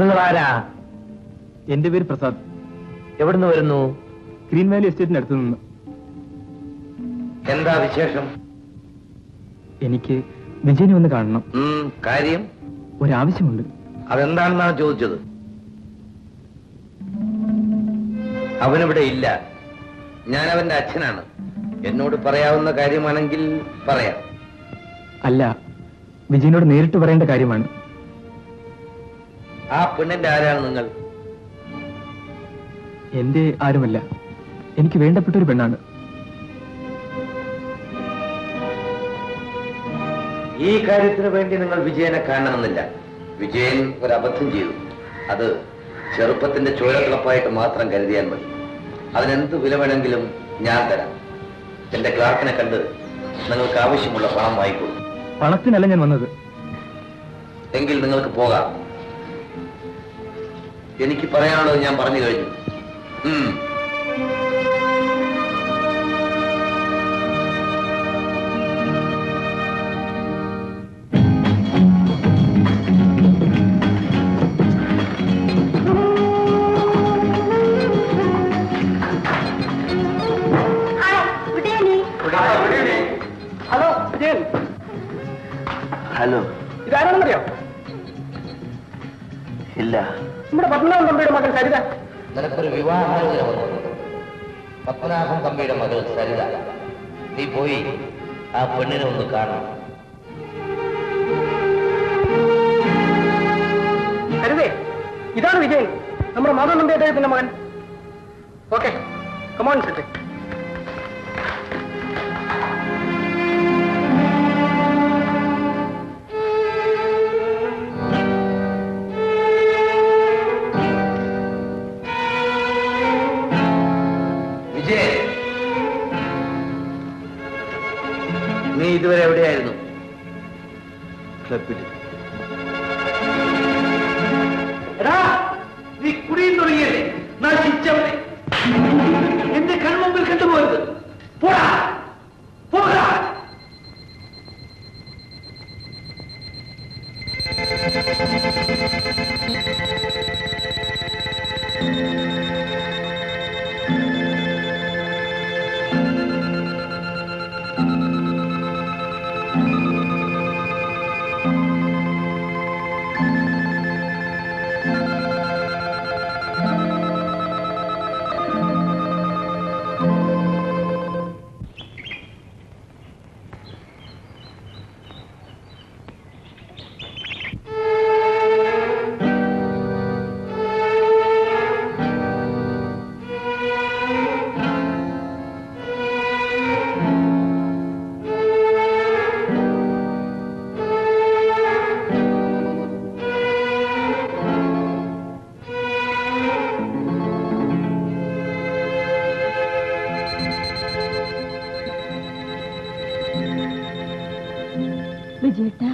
നിങ്ങളാരാ? എന്റെ പേര് പ്രസാദ്. എവിടുന്ന് വരുന്നു? ഗ്രീൻ വാലി എസ്റ്റേറ്റിന് അടുത്ത് നിന്ന്. എന്താ വിശേഷം? എനിക്ക് വിജയനെ ഒന്ന് കാണണം. കാര്യം? ഒരാവശ്യമുണ്ട്. അതെന്താണെന്നാണ് ചോദിച്ചത്. അവനിവിടെ ഇല്ല. ഞാൻ അവന്റെ അച്ഛനാണ്. എന്നോട് പറയാവുന്ന കാര്യമാണെങ്കിൽ പറയാം. അല്ല, വിജയനോട് നേരിട്ട് പറയേണ്ട കാര്യമാണ്. ആ പെണ്ണിന്റെ ആരാണ് നിങ്ങൾ? എന്റെ ആരുമല്ല, എനിക്ക് വേണ്ടപ്പെട്ട ഒരു പെണ്ണാണ്. ഈ കാര്യത്തിന് വേണ്ടി നിങ്ങൾ വിജയനെ കാണണമെന്നില്ല. വിജയൻ ഒരു അബദ്ധം ചെയ്തു. അത് ചെറുപ്പത്തിന്റെ ചോരത്തിളപ്പായിട്ട് മാത്രം കരുതിയാൽ മതി. അതിനെന്ത് വില വേണമെങ്കിലും ഞാൻ തരാം. എന്റെ ക്ലാർക്കിനെ കണ്ട് നിങ്ങൾക്ക് ആവശ്യമുള്ള പണം വാങ്ങിക്കൊള്ളൂ. പണത്തിനല്ല ഞാൻ വന്നത്. എങ്കിൽ നിങ്ങൾക്ക് പോകാം. എനിക്ക് പറയാനുള്ളത് ഞാൻ പറഞ്ഞു കഴിഞ്ഞു. ഹലോ വിജയൻ. ഹലോ. ഇതാരാണെന്നറിയോ? ഇല്ല. നമ്മുടെ പത്മനാഭൻ തമ്പിയുടെ മകൻ സരിത. നിനക്കൊരു വിവാഹാലോചന വന്നിട്ടുണ്ട്. പത്മനാഭൻ തമ്പിയുടെ മകൾ സരിത. നീ പോയി ആ പെണ്ണിനെ ഒന്ന് കാണണം. സരിതേ, ഇതാണ് വിജയൻ, നമ്മുടെ മാധവൻ തമ്പി അദ്ദേഹത്തിന്റെ മകൻ. Okay, come on sit. നീ ഇതുവരെ എവിടെയായിരുന്നു? ക്ലബിൽ. എടാ, നീ കുടിയും തുടങ്ങിയല്ലേ? നശിച്ചവനെ എന്റെ കൺമുമ്പിൽ കണ്ടുപോയത്. പോടാ, പോടാ. വിജയേട്ടാ,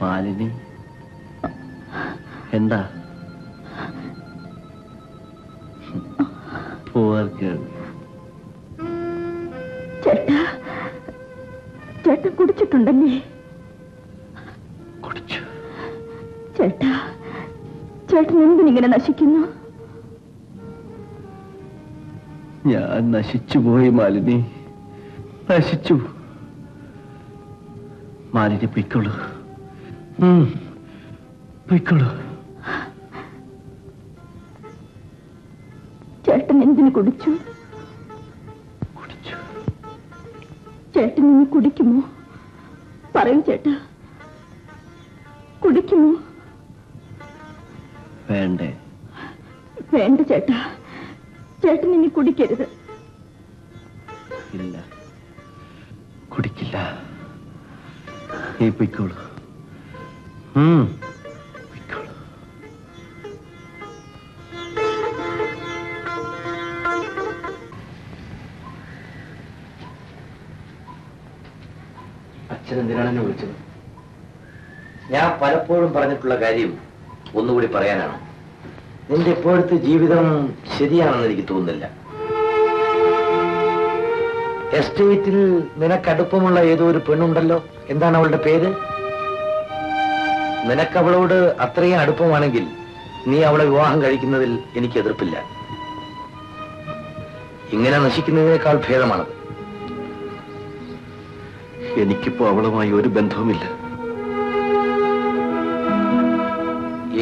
മാലിനി, എന്താ? ചേട്ടാ, ചേട്ടൻ കുടിച്ചിട്ടുണ്ടല്ലേ? കുടിച്ചു. ചേട്ടാ, ചേട്ടൻ എന്തിനിങ്ങനെ നശിക്കുന്നു? ഞാൻ നശിച്ചുപോയി മാലിനി, നശിച്ചു. മാലിനി പൊയ്ക്കോളൂ, പൊയ്ക്കോളൂ. ചേട്ടൻ എന്തിനു കുടിച്ചു? കുടിച്ചു. ചേട്ടൻ ഇനി കുടിക്കുമോ? പറയൂ ചേട്ടാ, കുടിക്കുമോ? വേണ്ടേ? വേണ്ട ചേട്ടാ, ചേട്ടൻ ഇനി കുടിക്കരുത്. ഇല്ല, കുടിക്കില്ല. നീ പൊയ്ക്കോളൂ, പൊയ്ക്കോളൂ. അച്ഛൻ എന്തിനാണ് എന്നെ വിളിച്ചത്? ഞാൻ പലപ്പോഴും പറഞ്ഞിട്ടുള്ള കാര്യം ഒന്നുകൂടി പറയാനാണ്. നിന്റെ ഇപ്പോഴത്തെ ജീവിതം ശരിയാണെന്ന് എനിക്ക് തോന്നുന്നില്ല. എസ്റ്റേറ്റിൽ നിനക്കടുപ്പമുള്ള ഏതോ ഒരു പെണ്ണുണ്ടല്ലോ, എന്താണ് അവളുടെ പേര്? നിനക്കവളോട് അത്രയും അടുപ്പമാണെങ്കിൽ നീ അവളെ വിവാഹം കഴിക്കുന്നതിൽ എനിക്ക് എതിർപ്പില്ല. ഇങ്ങനെ നശിക്കുന്നതിനേക്കാൾ ഭേദമാണത്. എനിക്കിപ്പോ അവളുമായി ഒരു ബന്ധവുമില്ല.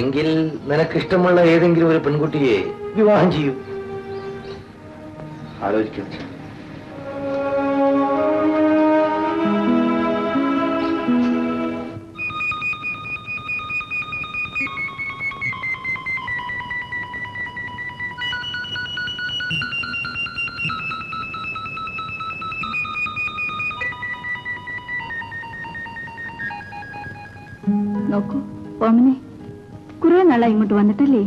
എങ്കിൽ നിനക്കിഷ്ടമുള്ള ഏതെങ്കിലും ഒരു പെൺകുട്ടിയെ വിവാഹം ചെയ്യൂ. ആലോചിക്കുന്നു. നോക്കൂ ഓമനെ, കുറെ നാളായി ഇങ്ങോട്ട് വന്നിട്ടല്ലേ?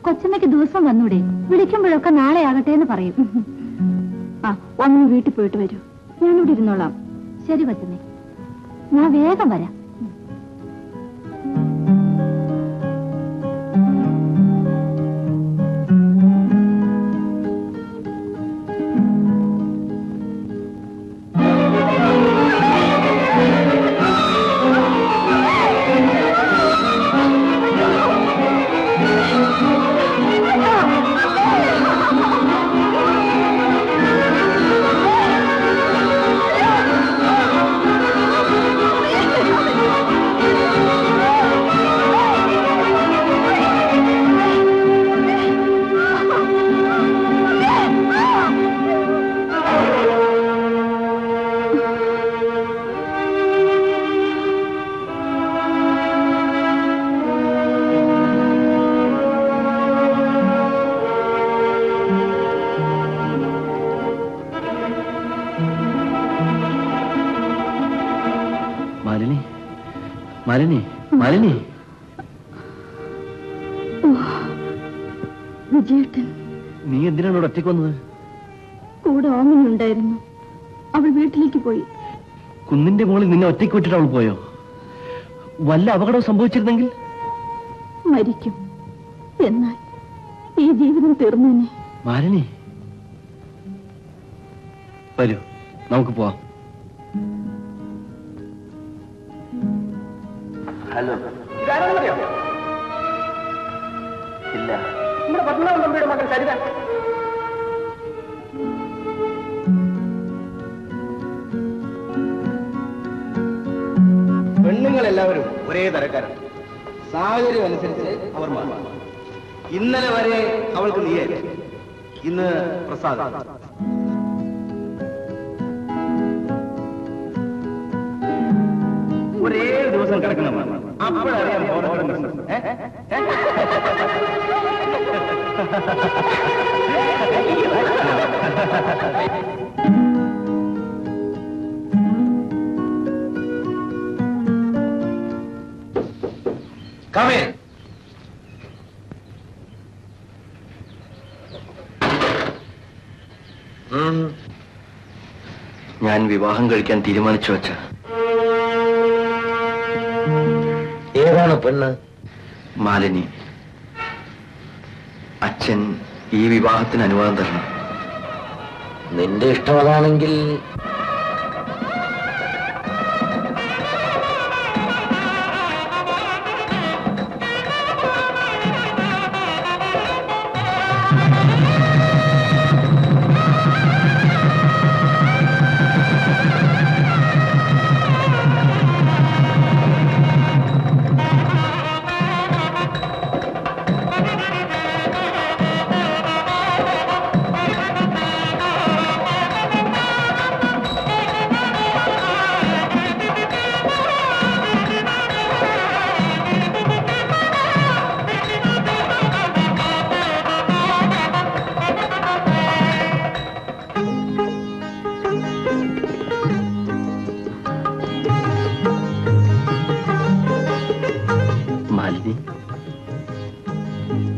കൊച്ചമ്മയ്ക്ക് ദിവസം വന്നൂടെ? വിളിക്കുമ്പോഴൊക്കെ നാളെ ആകട്ടെ എന്ന് പറയും. ആ, ഓമനെ വീട്ടിൽ പോയിട്ട് വരൂ, ഞാനിവിടെ ഇരുന്നോളാം. ശരി കൊച്ചമ്മേ, ഞാൻ വേഗം വരാം. മാലിനി, മാലിനി. വിജയേട്ടൻ, നീ എന്തിനാണ് ഇവിടെ ഒറ്റയ്ക്ക് വന്നത്? കൂടെ ഓമനി ഉണ്ടായിരുന്നു, അവൾ വീട്ടിലേക്ക് പോയി. കുന്നിന്റെ മുകളിൽ നിന്നെ ഒറ്റയ്ക്ക് വിട്ടിട്ട് അവൾ പോയോ? വല്ല അപകടവും സംഭവിച്ചിരുന്നെങ്കിൽ? മരിക്കും, എന്നാൽ ഈ ജീവിതം തീർന്നേനെ. മാലിനി, വരൂ, നമുക്ക് പോവാം. ഹലോ, ഇതാരാണെന്നറിയോ? ഇല്ല. നമ്മുടെ പത്മനാഭൻ തമ്പിയുടെ മകൻ സരിത. പെണ്ണുങ്ങളെല്ലാവരും ഒരേ തരക്കാരാണ്. സാഹചര്യം അനുസരിച്ച് അവർ മാറും. ഇന്നലെ വരെ അവൾക്ക് നീയായിരുന്നു, ഇന്ന് പ്രസാദ്. ഒരേ ദിവസം കിടക്കണം, അപ്പോഴറിയാം. Come in. ഞാൻ വിവാഹം കഴിക്കാൻ തീരുമാനിച്ചു വച്ച. ഏതാണ് പെണ്ണ്? മാലിനി. അച്ഛൻ ഈ വിവാഹത്തിന് അനുവാദം തരണം. നിന്റെ ഇഷ്ടം അതാണെങ്കിൽ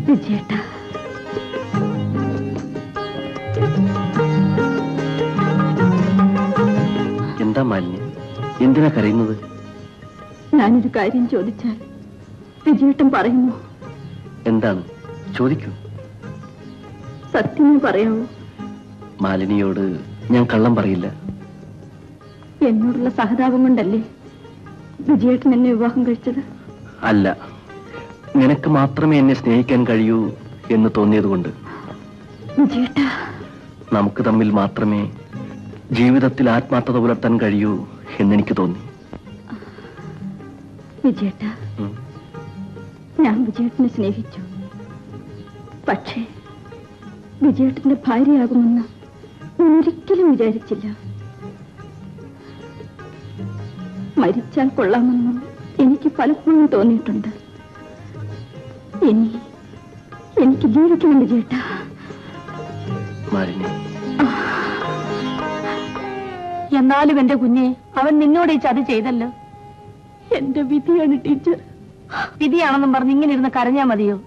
വിജയേട്ടാ, എന്താ മാലിന്യ, എന്തിനാ കരയുന്നത്? ഞാനൊരു കാര്യം ചോദിച്ചാൽ വിജയേട്ടൻ പറയുന്നു. എന്താണ്? ചോദിക്കൂ. സത്യമേ പറയാവൂ. മാലിനിയോട് ഞാൻ കള്ളം പറയില്ല. എന്നോടുള്ള സഹതാപം കൊണ്ടല്ലേ വിജയേട്ടൻ എന്നെ വിവാഹം കഴിച്ചത്? അല്ല, നിനക്ക് മാത്രമേ എന്നെ സ്നേഹിക്കാൻ കഴിയൂ എന്ന് തോന്നിയതുകൊണ്ട്. വിജയേട്ടാ, നമുക്ക് തമ്മിൽ മാത്രമേ ജീവിതത്തിൽ ആത്മാർത്ഥത പുലർത്താൻ കഴിയൂ എന്നെനിക്ക് തോന്നി. വിജയേട്ടാ, ഞാൻ വിജയേട്ടനെ സ്നേഹിച്ചു. പക്ഷേ വിജയേട്ടന്റെ ഭാര്യയാകുമെന്ന് ഞാൻ ഒരിക്കലും വിചാരിച്ചില്ല. മരിച്ചാൽ കൊള്ളാമെന്നും എനിക്ക് പലപ്പോഴും തോന്നിയിട്ടുണ്ട്. എനിക്ക് ജീവിക്കണം വിജയേട്ടാ. മാലിനി, എന്നാലും എന്റെ കുഞ്ഞെ, അവൻ നിന്നോട് ഈ ചതി ചെയ്തല്ലോ. എന്റെ വിധിയാണ് ടീച്ചർ. വിധിയാണെന്നും പറഞ്ഞ് ഇങ്ങനെ ഇരുന്ന് കരഞ്ഞാ മതിയോ?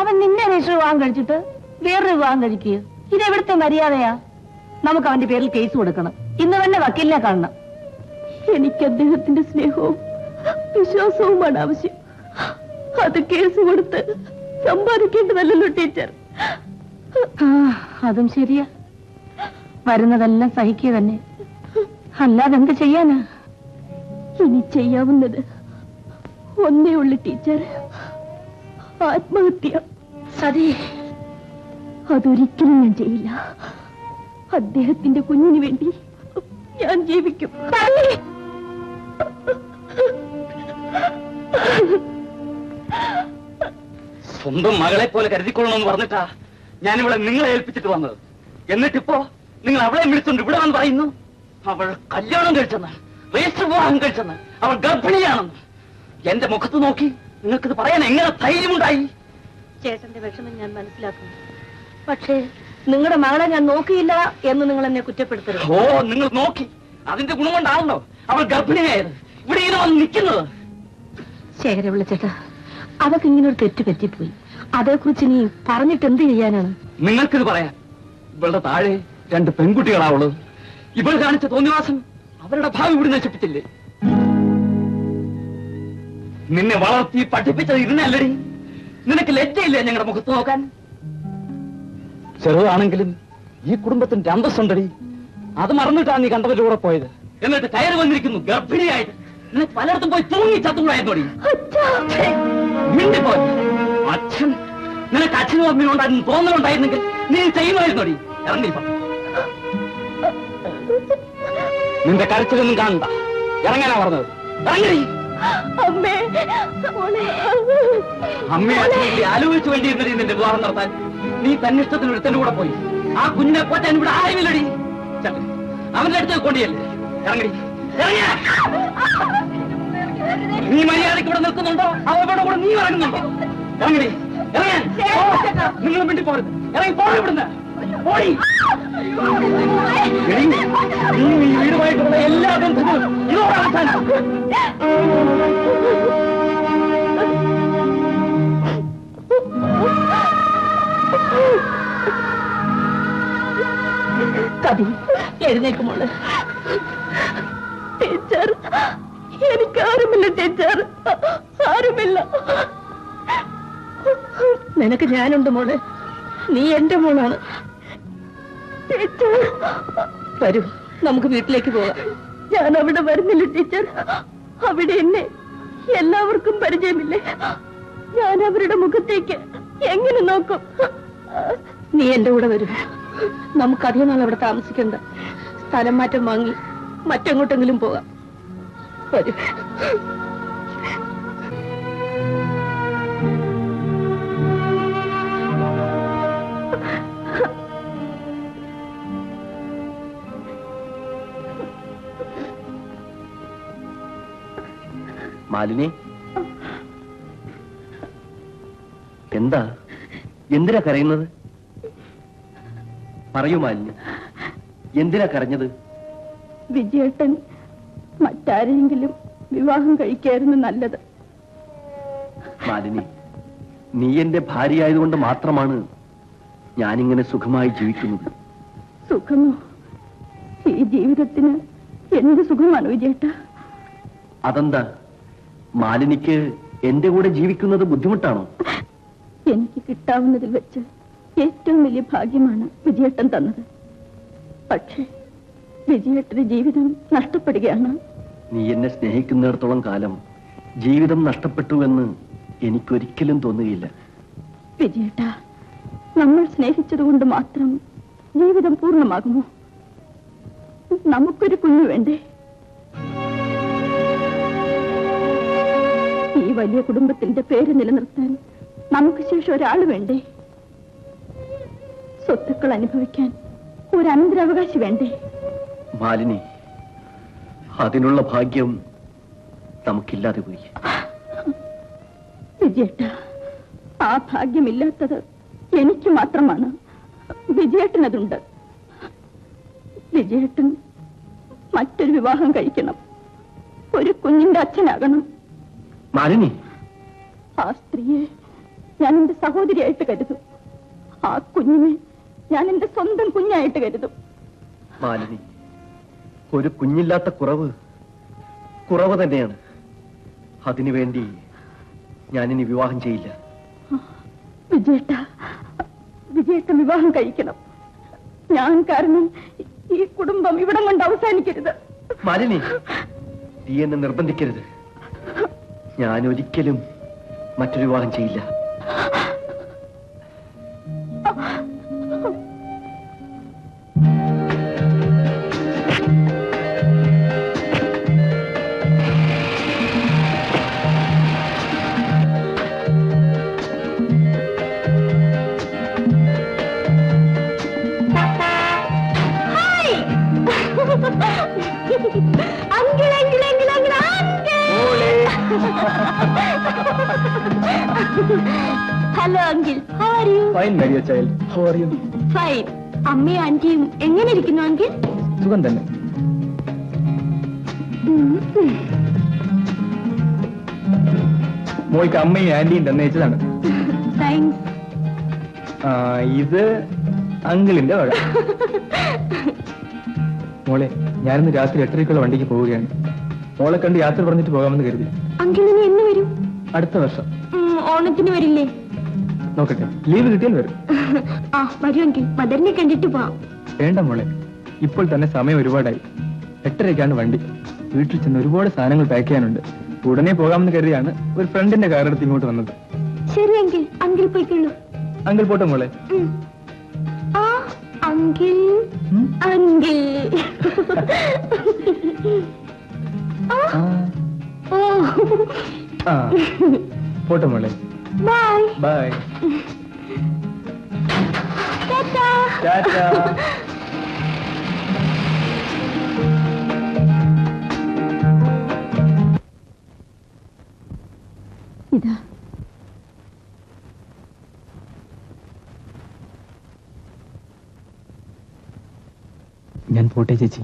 അവൻ നിന്നെ രജിസ്റ്റർ വിവാഹം കഴിച്ചിട്ട് വേറൊരു വിവാഹം കഴിക്കുകയോ? ഇതെവിടുത്തെ മര്യാദയാ? നമുക്ക് അവന്റെ പേരിൽ കേസ് കൊടുക്കണം. ഇന്ന് തന്നെ വക്കീലിനെ കാണണം. എനിക്ക് അദ്ദേഹത്തിന്റെ സ്നേഹവും വിശ്വാസവുമാണ് ആവശ്യം. അത് കേസ് കൊടുത്ത് സമ്പാദിക്കേണ്ടതല്ലോ ടീച്ചർ. അതും ശരിയാ. വരുന്നതെല്ലാം സഹിക്കുക തന്നെ, അല്ലാതെ എന്ത് ചെയ്യാനാ? ഇനി ചെയ്യാവുന്നത് ഒന്നേ ഉള്ളു ടീച്ചർ, ആത്മഹത്യ. സതി, അതൊരിക്കലും ഞാൻ ചെയ്യില്ല. അദ്ദേഹത്തിന്റെ കുഞ്ഞിന് വേണ്ടി ഞാൻ ജീവിക്കും. സ്വന്തം മകളെ പോലെ കരുതിക്കൊള്ളണമെന്ന് പറഞ്ഞിട്ടാ ഞാനിവിടെ നിങ്ങളെ ഏൽപ്പിച്ചിട്ട് വന്നത്. എന്നിട്ടിപ്പോ നിങ്ങൾ അവളെ വിളിച്ചുകൊണ്ട് ഇവിടെ വന്ന് പറയുന്നു അവൾ കല്യാണം കഴിച്ചെന്ന്, രജിസ്റ്റർ വിവാഹം കഴിച്ചെന്ന്, അവൾ ഗർഭിണിയാണെന്ന്. എന്റെ മുഖത്ത് നോക്കി നിങ്ങൾക്കിത് പറയാൻ എങ്ങനെ ധൈര്യമുണ്ടായി? ചേട്ടന്റെ വിഷമം ഞാൻ മനസ്സിലാക്കുന്നു. പക്ഷേ നിങ്ങളുടെ മകളെ ഞാൻ നോക്കിയില്ല എന്ന് നിങ്ങൾ എന്നെ കുറ്റപ്പെടുത്തരുത്. ഓ, നിങ്ങൾ നോക്കി, അതിന്റെ ഗുണം കൊണ്ടാണല്ലോ അവൾ ഗർഭിണിയായത്, ഇവിടെ ഇങ്ങനെ വന്ന് നിൽക്കുന്നത്. ശേഖരപിള്ള ചേട്ടാ, അതൊക്കെ ഇങ്ങനെ ഒരു തെറ്റ് പറ്റിപ്പോയി. അതേക്കുറിച്ച് നീ പറഞ്ഞിട്ട് എന്ത് ചെയ്യാനാണ്? നിങ്ങൾക്കിത് പറയാം. ഇവളുടെ താഴെ 2 പെൺകുട്ടികളാവുള്ളത്. ഇവൾ കാണിച്ച തോന്നിവാസം അവരുടെ ഭാവി ഇവിടെ നശിപ്പിച്ചില്ലേ? നിന്നെ വളർത്തി പഠിപ്പിച്ചത് ഇതിനല്ലടി. നിനക്ക് ലജ്ജയില്ലേ ഞങ്ങളുടെ മുഖത്ത് നോക്കാൻ? ചെറുതാണെങ്കിലും ഈ കുടുംബത്തിന്റെ അന്തസ്സുണ്ടടി. അത് മറന്നിട്ടാണ് നീ കണ്ടവരുടെ കൂടെ പോയത്. എന്നിട്ട് കയറി വന്നിരിക്കുന്നു ഗർഭിണിയായിട്ട്. നിനക്ക് പലയിടത്തും പോയി തൂങ്ങി ചത്തുകൂടായിരുന്നോടി. മിണ്ടിപ്പോയി. അച്ഛൻ, നിനക്ക് അച്ഛനും അമ്മയും ഉണ്ടായിരുന്നു തോന്നലുണ്ടായിരുന്നെങ്കിൽ നീ ചെയ്യുമായിരുന്നോടി. ഇറങ്ങിപ്പോ. നിന്റെ കരച്ചിലൊന്നും കാണണ്ട. ഇറങ്ങാനാ പറഞ്ഞത്. ഇറങ്ങി. അമ്മയെ ആലോചിച്ചു വേണ്ടിയിരുന്നടി നിന്റെ വിവാഹം നടത്താൻ. നീ തന്നിഷ്ടത്തിന് ഒരുത്തന്റെ കൂടെ പോയി. ആ കുഞ്ഞിനെ പോറ്റാൻ ഇവിടെ ആരുമില്ലടി. അവന്റെ അടുത്ത് കൊണ്ടിയല്ലേ. ഇറങ്ങി. ഇറങ്ങിയ നീ മര്യാദയ്ക്ക് ഇവിടെ നിൽക്കുന്നുണ്ടോ? അവരുടെ കൂടെ നീ ഇറങ്ങുന്നുണ്ടോ? ഇറങ്ങി. ഇറങ്ങാൻ നിങ്ങൾ വേണ്ടി പോരുത്. ഇറങ്ങി പോയി ഇവിടുന്ന്. പോയി. നീ ഈ വീടുമായിട്ടുള്ള എല്ലാ ബന്ധങ്ങളും ഇതോടെ അവസാനം. കവി, എഴുന്നേക്കുമോള്. ടീച്ചർ, എനിക്കാരുമില്ല ടീച്ചർ, ആരുമില്ല. നിനക്ക് ഞാനുണ്ട് മോള്. നീ എന്റെ മോളാണ്. വരൂ, നമുക്ക് വീട്ടിലേക്ക് പോകാം. ഞാൻ അവിടെ വരുന്നില്ല ടീച്ചർ. അവിടെ എന്നെ എല്ലാവർക്കും പരിചയമില്ലേ. ഞാൻ അവരുടെ മുഖത്തേക്ക് എങ്ങനെ നോക്കും? നീ എന്റെ കൂടെ വരും. നമുക്കധികം നാൾ അവിടെ താമസിക്കണ്ട. സ്ഥലം മാറ്റം വാങ്ങി മറ്റെങ്ങോട്ടെങ്കിലും പോകാം. വരൂ. മാലിനി, എന്താ? എന്തിനാ കരയുന്നത്? പറയൂ മാലിനി, എന്തിനാ കരഞ്ഞത്? വിജയേട്ടൻ മറ്റാരെങ്കിലും വിവാഹം കഴിക്കായിരുന്നു നല്ലത്. മാലിനി, നീ എന്റെ ഭാര്യയായതുകൊണ്ട് മാത്രമാണ് ഞാനിങ്ങനെ സുഖമായി ജീവിക്കുന്നത്. സുഖമോ? ഈ ജീവിതത്തിന് എന്ത് സുഖമാണ് വിജയേട്ട? അതെന്താ, മാലിനിക്ക് എന്റെ കൂടെ ജീവിക്കുന്നത് ബുദ്ധിമുട്ടാണോ? എനിക്ക് കിട്ടാവുന്നതിൽ വെച്ച് ഏറ്റവും വലിയ ഭാഗ്യമാണ് വിജയേട്ടൻ തന്നത്. പക്ഷേ വിജയേട്ടന്റെ ജീവിതം നഷ്ടപ്പെടുകയാണ്. നീ എന്നെ സ്നേഹിക്കുന്നിടത്തോളം കാലം ജീവിതം നഷ്ടപ്പെട്ടു എന്ന് എനിക്കൊരിക്കലും തോന്നുകയില്ല. വിജയേട്ട, നമ്മൾ സ്നേഹിച്ചതുകൊണ്ട് മാത്രം ജീവിതം പൂർണ്ണമാകുമോ? നമുക്കൊരു കുഞ്ഞു വേണ്ടേ? ഈ വലിയ കുടുംബത്തിന്റെ പേര് നിലനിർത്താൻ നമുക്ക് ശേഷം ഒരാൾ വേണ്ടേ? സ്വത്തുക്കൾ അനുഭവിക്കാൻ ഒരു അനന്തരാവകാശി വേണ്ടേ? മാലിനി, അതിനുള്ള ഭാഗ്യം നമുക്കില്ലാതെ പോയി. വിജയേട്ട, ആ ഭാഗ്യമില്ലാത്തത് എനിക്ക് മാത്രമാണ്. വിജയേട്ടനതുണ്ട്. വിജയേട്ടൻ മറ്റൊരു വിവാഹം കഴിക്കണം. ഒരു കുഞ്ഞിന്റെ അച്ഛനാകണം. മാലിനി, ആ സ്ത്രീയെ ഞാൻ എന്റെ സഹോദരിയായിട്ട് കരുതും. ആ കുഞ്ഞിനെ ഞാൻ എന്റെ സ്വന്തം കുഞ്ഞായിട്ട് കരുതും. മാലിനി, ഒരു കുഞ്ഞില്ലാത്ത കുറവ് തന്നെയാണ്. അതിനുവേണ്ടി ഞാനിനി വിവാഹം ചെയ്യില്ല. വിജയേട്ടൻ വിവാഹം കഴിക്കണം. ഞാൻ കാരണം ഈ കുടുംബം ഇവിടം കൊണ്ട് അവസാനിക്കരുത്. മാലിനി, നീ എന്നെ നിർബന്ധിക്കരുത്. ഞാൻ ഒരിക്കലും മറ്റൊരു വിവാഹം ചെയ്യില്ല. Hello uncle, how are you? Fine my dear child, how are you? Fine. അമ്മയും ആന്റിയും എങ്ങനെ ഇരിക്കുന്നു അങ്കിൾ? സുഖം തന്നെ. മോൾക്ക് അമ്മയും ആന്റിയും തന്നയച്ചതാണ്. താങ്ക്സ്. ഇത് അങ്കിളിന്റെ വക. മോളെ, ഞാനിന്ന് രാത്രി 8:30 വണ്ടിക്ക് പോവുകയാണ്. മോളെ കണ്ട് യാത്ര പറഞ്ഞിട്ട് പോകാമെന്ന് കരുതി. അങ്കിൾ ഇനി എന്ന് വരും? അടുത്ത വർഷം. ഓണത്തിന് വരില്ലേ? നോക്കട്ടെ, ലീവ് കിട്ടിയാൽ വരും. ആ വരൂ അങ്കിൾ, മദറിനെ കണ്ടിട്ട് പോവാം. വേണ്ട മോളെ, ഇപ്പോൾ തന്നെ സമയം ഒരുപാടായി. 8:30 വണ്ടി. വീട്ടിൽ ചെന്ന് ഒരുപാട് സാധനങ്ങൾ പാക്ക് ചെയ്യാനുണ്ട്. ഉടനെ പോകാമെന്ന് കരുതിയാണ് ഒരു ഫ്രണ്ടിന്റെ കാറെടുത്ത് ഇങ്ങോട്ട് വന്നത്. ശരി അങ്കിൾ, അങ്കിൾ പോയിക്കൊള്ളൂ. അങ്കിൾ പോട്ടെ മോളെ. അങ്കിൾ അങ്കിൾ പോട്ടെ മോളെ. Bye bye. ടാറ്റാ. ഇതാ ഞാൻ പോട്ടെ ചേച്ചി.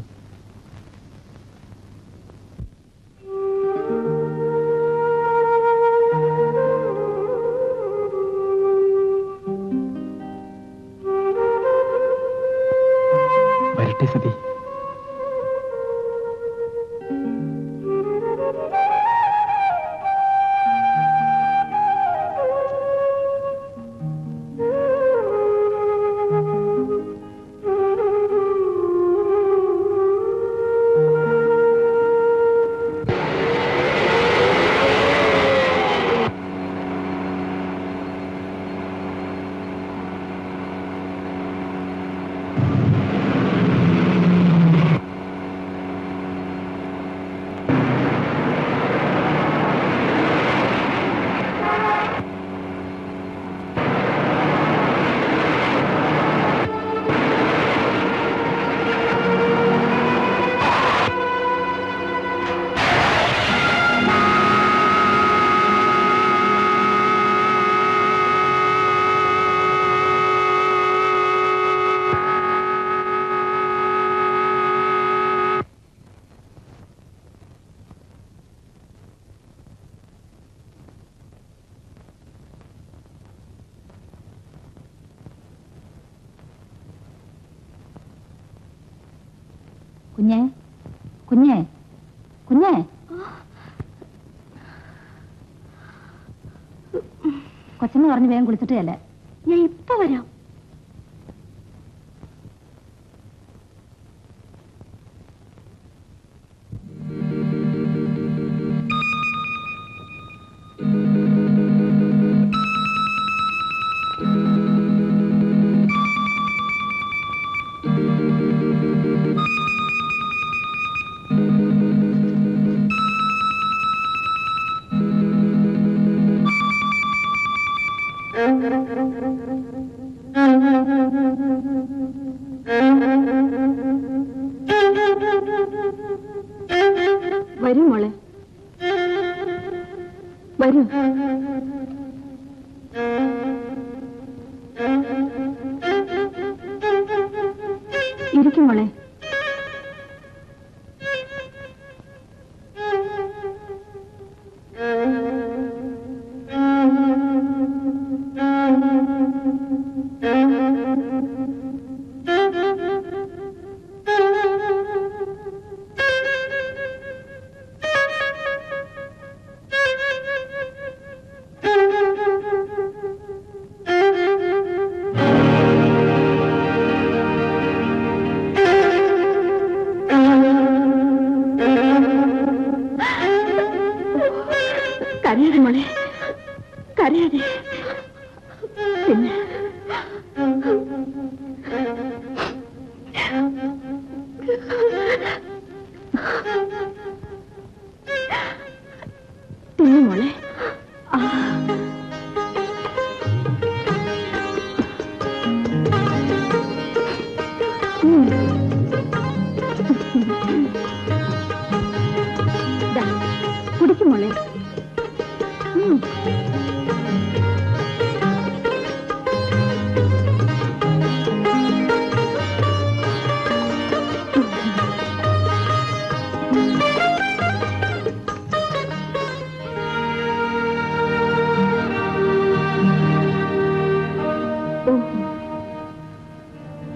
വരട്ടെ സതി. കുഞ്ഞേ കുഞ്ഞേ കുഞ്ഞേ കൊച്ചമ്മ പറഞ്ഞു വേഗം കുളിച്ചിട്ടല്ലേ. ഞാൻ ഇപ്പൊ വരാം. വരൂ മോളെ, വരൂ. ഇരിക്കും മോളെ. കരയാതെ മോളെ, കരയാതെ. പിന്നെ തിന്നു മോളെ. കുടിക്കും മോളെ.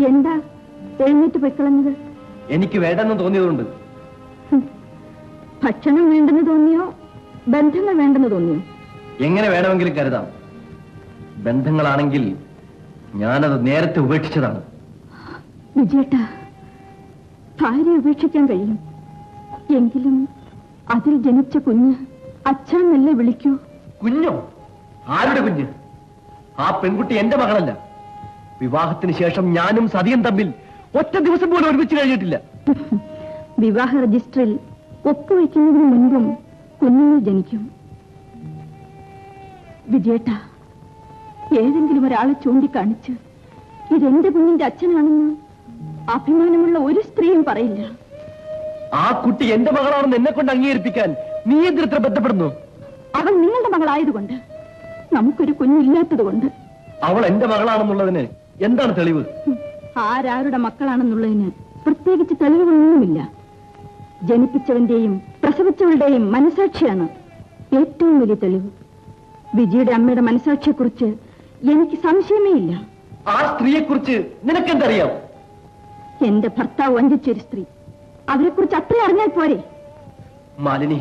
എന്താ എഴുന്നേറ്റ് പൊയ്ക്കളഞ്ഞത്? എനിക്ക് വേണ്ടെന്ന് തോന്നിയതുകൊണ്ട്. ഭക്ഷണം വേണ്ടെന്ന് തോന്നിയോ, ബന്ധങ്ങൾ വേണ്ടെന്ന് തോന്നിയോ? എങ്ങനെ വേണമെങ്കിലും കരുതാം. ബന്ധങ്ങളാണെങ്കിൽ ഞാനത് നേരത്തെ ഉപേക്ഷിച്ചതാണ്. വിജയേട്ടാ, ഭാര്യ ഉപേക്ഷിക്കാൻ കഴിയും. എങ്കിലും അതിൽ ജനിച്ച കുഞ്ഞ് അച്ഛനല്ലേ വിളിക്കൂ. കുഞ്ഞോ? ആരുടെ കുഞ്ഞ്? ആ പെൺകുട്ടി എന്റെ മകളല്ല. വിവാഹത്തിന് ശേഷം ഞാനും സതിയും തമ്മിൽ ഒറ്റ ദിവസം പോലും ഒരുമിച്ച് കഴിഞ്ഞിട്ടില്ല. വിവാഹ രജിസ്റ്ററിൽ ഒപ്പുവയ്ക്കുന്നതിന് മുൻപും കുഞ്ഞുങ്ങൾ ജനിക്കും. വിജയേട്ട, ഏതെങ്കിലും ഒരാളെ ചൂണ്ടിക്കാണിച്ച് ഇതെന്റെ കുഞ്ഞിന്റെ അച്ഛനാണെന്ന് അഭിമാനമുള്ള ഒരു സ്ത്രീയും പറയില്ല. ആ കുട്ടി എന്റെ മകളാണെന്ന് എന്നെ കൊണ്ട് അംഗീകരിപ്പിക്കാൻ നീ എന്തിത്ര ബന്ധപ്പെടുന്നു? അവൾ നിങ്ങളുടെ മകളായതുകൊണ്ട്, നമുക്കൊരു കുഞ്ഞില്ലാത്തത് കൊണ്ട്. അവൾ എന്റെ മകളാണെന്നുള്ളതിന് എന്താണ് തെളിവ്? ആരാരുടെ മക്കളാണെന്നുള്ളതിന് പ്രത്യേകിച്ച് തെളിവുകളൊന്നുമില്ല. ജനിപ്പിച്ചവന്റെയും പ്രസവിച്ചവളുടെയും മനസാക്ഷിയാണ് ഏറ്റവും വലിയ തെളിവ്. വിജിയുടെ അമ്മയുടെ മനസാക്ഷിയെക്കുറിച്ച് എനിക്ക് സംശയമേ ഇല്ല. ആ സ്ത്രീയെ കുറിച്ച് നിനക്കെന്തറിയാം? എന്റെ ഭർത്താവ് വഞ്ചിച്ചൊരു സ്ത്രീ. അവരെക്കുറിച്ച് അത്ര അറിഞ്ഞാൽ പോരെ? മാലിനി,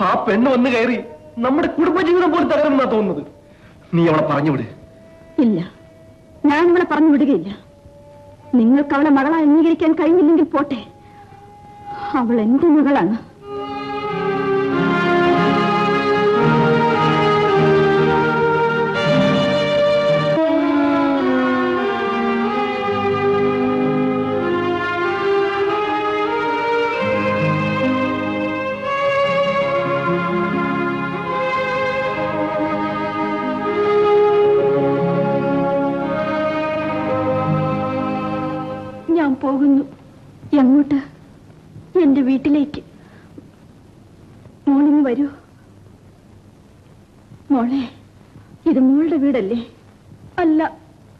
ആ പെണ്ണ് വന്നു കയറി നമ്മുടെ കുടുംബജീവിതം പോലും തകരുമെന്നാ തോന്നുന്നത്. നീ അവളെ പറഞ്ഞുവിട്. ഇല്ല, ഞാൻ അവളെ പറഞ്ഞു വിടുകയില്ല. നിങ്ങൾക്ക് അവളെ മകളെ അംഗീകരിക്കാൻ കഴിഞ്ഞില്ലെങ്കിൽ പോട്ടെ. അവൾ എന്റെ മകളാണ്. ഞാൻ പോകുന്നു. എങ്ങോട്ട്? എന്റെ വീട്ടിലേക്ക്. മോളിന് വരൂ. മോളെ, ഇത് മോളുടെ വീടല്ലേ? അല്ല,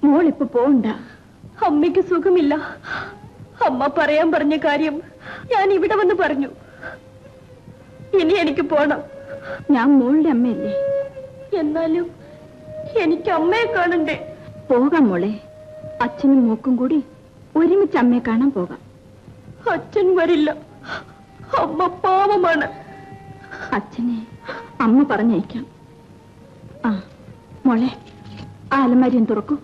മോളിപ്പോ പോണ്ട. അമ്മയ്ക്ക് സുഖമില്ല. അമ്മ പറയാൻ പറഞ്ഞ കാര്യം ഞാൻ ഇവിടെ വന്ന് പറഞ്ഞു. ഇനി എനിക്ക് പോണം. ഞാൻ മോളുടെ അമ്മയല്ലേ? എന്നാലും എനിക്ക് അമ്മയെ കാണണ്ടേ? പോകാം മോളെ. അച്ഛനും മോക്കും കൂടി ഒരുമിച്ച് അമ്മയെ കാണാൻ പോകാം. അച്ഛൻ വരില്ല. അമ്മ പാവമാണ്. അച്ഛനെ അമ്മ പറഞ്ഞയക്കാം. ആ മോളെ, ആ അലമാരിയും തുറക്കൂ.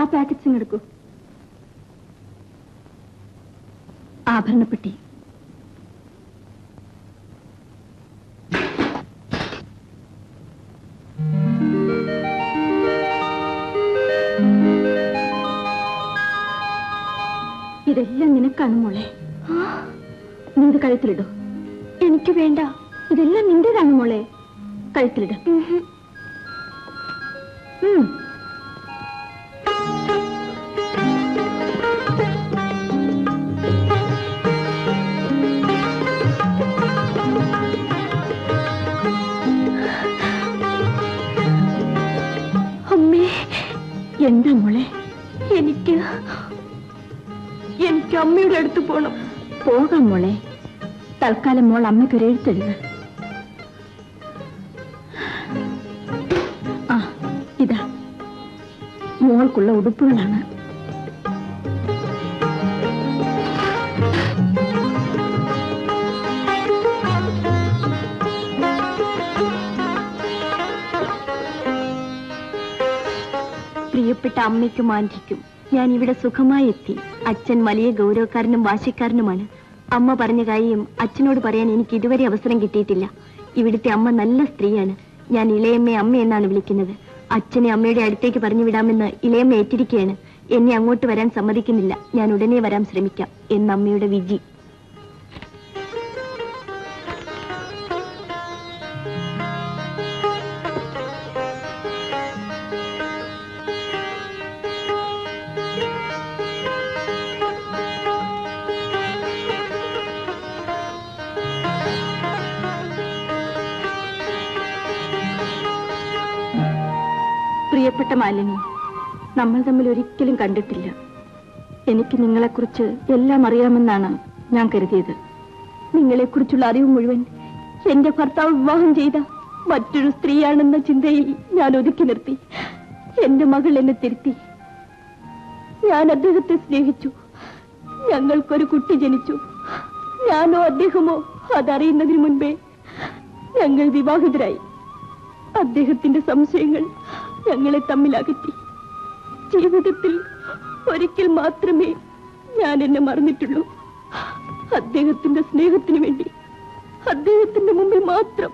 ആ പാക്കറ്റ്സും എടുക്കൂ. ആഭരണപ്പെട്ടി, ഇതെല്ലാം നിനക്കാണ് മോളെ. നീ ഇത് കഴുത്തിലിടൂ. എനിക്ക് വേണ്ട, ഇതെല്ലാം നിന്റേതാണ് മോളെ. കഴുത്തിലിട. അമ്മേ, എന്താ മോളെ? എനിക്ക് അമ്മയുടെ അടുത്ത് പോണം. പോകാം മോളെ. തൽക്കാലം മോൾ അമ്മയ്ക്കൊരു എഴുത്തെഴുത്. ആ, ഇതാ മോൾക്കുള്ള ഉടുപ്പുകളാണ്. പ്രിയപ്പെട്ട അമ്മയ്ക്കും ആന്റിക്കും ഞാൻ ഇവിടെ സുഖമായി എത്തി. അച്ഛൻ വലിയ ഗൗരവക്കാരനും വാശിക്കാരനുമാണ്. അമ്മ പറഞ്ഞ കാര്യം അച്ഛനോട് പറയാൻ എനിക്ക് ഇതുവരെ അവസരം കിട്ടിയിട്ടില്ല. ഇവിടുത്തെ അമ്മ നല്ല സ്ത്രീയാണ്. ഞാൻ ഇളയമ്മയെ അമ്മ എന്നാണ് വിളിക്കുന്നത്. അച്ഛനെ അമ്മയുടെ അടുത്തേക്ക് പറഞ്ഞു വിടാമെന്ന് ഇളയമ്മ ഏറ്റിരിക്കുകയാണ്. എന്നെ അങ്ങോട്ട് വരാൻ സമ്മതിക്കുന്നില്ല. ഞാൻ ഉടനെ വരാൻ ശ്രമിക്കാം എന്ന് അമ്മയുടെ വിജി. പ്രിയപ്പെട്ട മാലിനി, നമ്മൾ തമ്മിൽ ഒരിക്കലും കണ്ടിട്ടില്ല. എനിക്ക് നിങ്ങളെക്കുറിച്ച് എല്ലാം അറിയാമെന്നാണ് ഞാൻ കരുതിയത്. നിങ്ങളെക്കുറിച്ചുള്ള അറിവ് മുഴുവൻ എന്റെ ഭർത്താവ് വിവാഹം ചെയ്ത മറ്റൊരു സ്ത്രീയാണെന്ന ചിന്തയിൽ ഞാൻ ഒതുക്കി നിർത്തി. എന്റെ മകൾ എന്നെ തിരുത്തി. ഞാൻ അദ്ദേഹത്തെ സ്നേഹിച്ചു. ഞങ്ങൾക്കൊരു കുട്ടി ജനിച്ചു. ഞാനോ അദ്ദേഹമോ അതറിയുന്നതിന് മുൻപേ ഞങ്ങൾ വിവാഹിതരായി. അദ്ദേഹത്തിന്റെ സംശയങ്ങൾ ഞങ്ങളെ തമ്മിലകറ്റി. ജീവിതത്തിൽ ഒരിക്കൽ മാത്രമേ ഞാൻ എന്നെ മറന്നിട്ടുള്ളൂ. അദ്ദേഹത്തിന്റെ സ്നേഹത്തിന് വേണ്ടി, അദ്ദേഹത്തിന്റെ മുമ്പിൽ മാത്രം.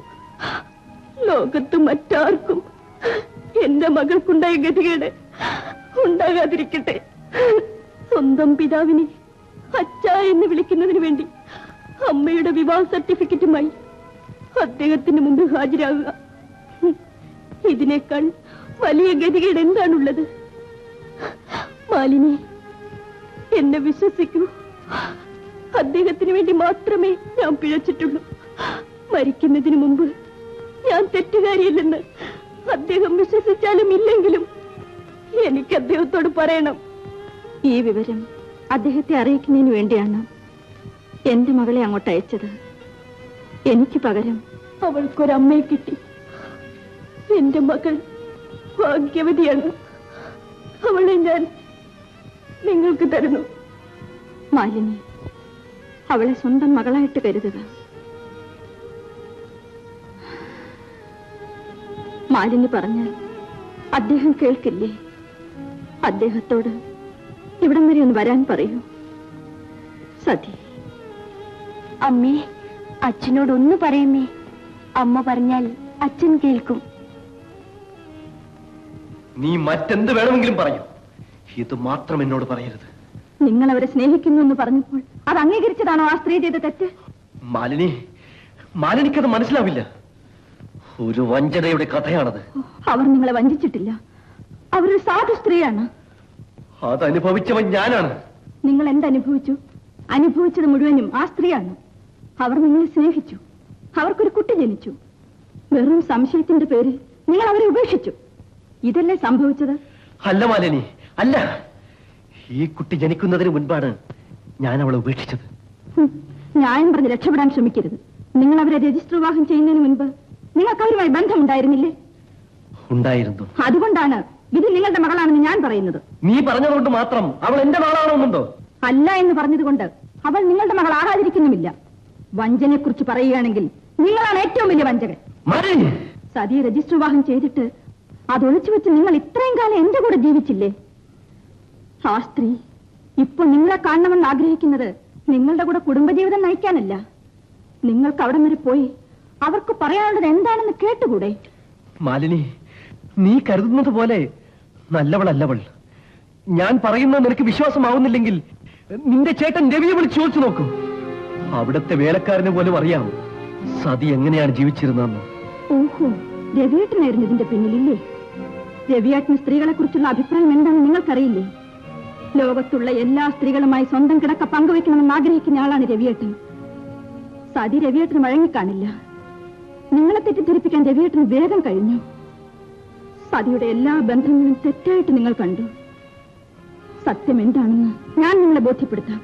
ലോകത്ത് മറ്റാർക്കും എന്റെ മകൾക്കുണ്ടായ ഗതികേട് ഉണ്ടാകാതിരിക്കട്ടെ. സ്വന്തം പിതാവിനെ അച്ഛ എന്ന് വിളിക്കുന്നതിന് വേണ്ടി അമ്മയുടെ വിവാഹ സർട്ടിഫിക്കറ്റുമായി അദ്ദേഹത്തിന് മുമ്പിൽ ഹാജരാകുക. ഇതിനേക്കാൾ വലിയ ഗതികേട് എന്താണുള്ളത്? മാലിനി, എന്നെ വിശ്വസിക്കൂ. അദ്ദേഹത്തിന് വേണ്ടി മാത്രമേ ഞാൻ പിഴച്ചിട്ടുള്ളൂ. മരിക്കുന്നതിന് മുമ്പ് ഞാൻ തെറ്റുകാരിയില്ലെന്ന് അദ്ദേഹം വിശ്വസിച്ചാലും ഇല്ലെങ്കിലും എനിക്ക് അദ്ദേഹത്തോട് പറയണം. ഈ വിവരം അദ്ദേഹത്തെ അറിയിക്കുന്നതിന് വേണ്ടിയാണ് എന്റെ മകളെ അങ്ങോട്ട് അയച്ചത്. എനിക്ക് പകരം അവൾക്കൊരമ്മയെ കിട്ടി. എന്റെ മകൾ ഭാഗ്യവതിയാണ്. അവളെ ഞാൻ നിങ്ങൾക്ക് തരുന്നു. മാലിനി, അവളെ സ്വന്തം മകളായിട്ട് കരുതുക. മാലിനി പറഞ്ഞാൽ അദ്ദേഹം കേൾക്കില്ലേ? അദ്ദേഹത്തോട് ഇവിടം വരെ ഒന്ന് വരാൻ പറയൂ. സതി, അമ്മേ, അച്ഛനോടൊന്ന് പറയുമേ. അമ്മ പറഞ്ഞാൽ അച്ഛൻ കേൾക്കും. നീ മറ്റെന്ത് വേണമെങ്കിലും പറയൂ, ഇത് മാത്രം എന്നോട് പറയരുത്. നിങ്ങൾ അവരെ സ്നേഹിക്കുന്നു എന്ന് പറഞ്ഞപ്പോൾ അത് അംഗീകരിച്ചതാണോ ആ സ്ത്രീ ചെയ്ത തെറ്റ്? മാലിനിക്കത് മനസ്സിലാവില്ല. ഒരു വഞ്ചനയുടെ കഥയാണത്. അവർ നിങ്ങളെ വഞ്ചിച്ചിട്ടില്ല. അവരൊരു സാധു സ്ത്രീയാണ്. അതനുഭവിച്ചവൻ ഞാനാണ്. നിങ്ങൾ എന്തനുഭവിച്ചു? അനുഭവിച്ചത് മുഴുവനും ആ സ്ത്രീയാണ്. അവർ നിങ്ങളെ സ്നേഹിച്ചു. അവർക്കൊരു കുട്ടി ജനിച്ചു. വെറും സംശയത്തിന്റെ പേരിൽ നിങ്ങൾ അവരെ ഉപേക്ഷിച്ചു. ഇതല്ലേ സംഭവിച്ചത്? അല്ല മാലിനി, അല്ല. ഈ കുട്ടി ജനിക്കുന്നതിന് മുൻപാണ് ഞാൻ അവളെ ഉപേക്ഷിച്ചത്. ന്യായം പറഞ്ഞ് രക്ഷപ്പെടാൻ ശ്രമിക്കരുത്. നിങ്ങൾ അവരെ രജിസ്റ്റർ വിവാഹം ചെയ്യുന്നതിന് മുൻപ് നിങ്ങൾക്ക് അവരുമായി ബന്ധമുണ്ടായിരുന്നില്ലേ? ഉണ്ടായിരുന്നു. അതുകൊണ്ടാണ് ഇത് നിങ്ങളുടെ മകളാണെന്ന് ഞാൻ പറയുന്നത്. നീ പറഞ്ഞതുകൊണ്ട് മാത്രം അവൾ എന്റെ മകളാണോന്നുണ്ടോ? അല്ല എന്ന് പറഞ്ഞതുകൊണ്ട് അവൾ നിങ്ങളുടെ മകൾ ആകാതിരിക്കുന്നുമില്ല. വഞ്ചനയെക്കുറിച്ച് പറയുകയാണെങ്കിൽ നിങ്ങളാണ് ഏറ്റവും വലിയ വഞ്ചകൻ. സതി രജിസ്റ്റർ വിവാഹം ചെയ്തിട്ട് അതൊളിച്ചു വെച്ച് നിങ്ങൾ ഇത്രയും കാലം എന്റെ കൂടെ ജീവിച്ചില്ലേ? ആ സ്ത്രീ ഇപ്പൊ നിങ്ങളെ കാണണമെന്ന് ആഗ്രഹിക്കുന്നത് നിങ്ങളുടെ കൂടെ കുടുംബജീവിതം നയിക്കാനല്ല. നിങ്ങൾക്ക് അവിടം വരെ പോയി അവർക്ക് പറയാനുള്ളത് എന്താണെന്ന് കേട്ടുകൂടെ? മാലിനി, നീ കരുതുന്നത് പോലെ നല്ലവളല്ലവൾ. ഞാൻ പറയുന്നത് നിനക്ക് വിശ്വാസമാവുന്നില്ലെങ്കിൽ നിന്റെ ചേട്ടൻ രവിയെ വിളിച്ച് ചോദിച്ചു നോക്കൂ. അവിടുത്തെ വേലക്കാരന് പോലും അറിയാം സതി എങ്ങനെയാണ് ജീവിച്ചിരുന്നതെന്ന്. ഓഹോ, രവിയേട്ടനായിരുന്നു ഇതിന്റെ പിന്നിലില്ലേ? രവിയേട്ടന് സ്ത്രീകളെ കുറിച്ചുള്ള അഭിപ്രായം എന്താണെന്ന് നിങ്ങൾക്കറിയില്ലേ? ലോകത്തുള്ള എല്ലാ സ്ത്രീകളുമായി സ്വന്തം കിടക്ക പങ്കുവെക്കണമെന്ന് ആഗ്രഹിക്കുന്ന ആളാണ് രവിയേട്ടൻ. സതി രവിയേട്ടന് വഴങ്ങിക്കാണില്ല. നിങ്ങളെ തെറ്റിദ്ധരിപ്പിക്കാൻ രവിയേട്ടന് വേഗം കഴിഞ്ഞു. സതിയുടെ എല്ലാ ബന്ധങ്ങളും തെറ്റായിട്ട് നിങ്ങൾ കണ്ടു. സത്യം എന്താണെന്ന് ഞാൻ നിങ്ങളെ ബോധ്യപ്പെടുത്താം.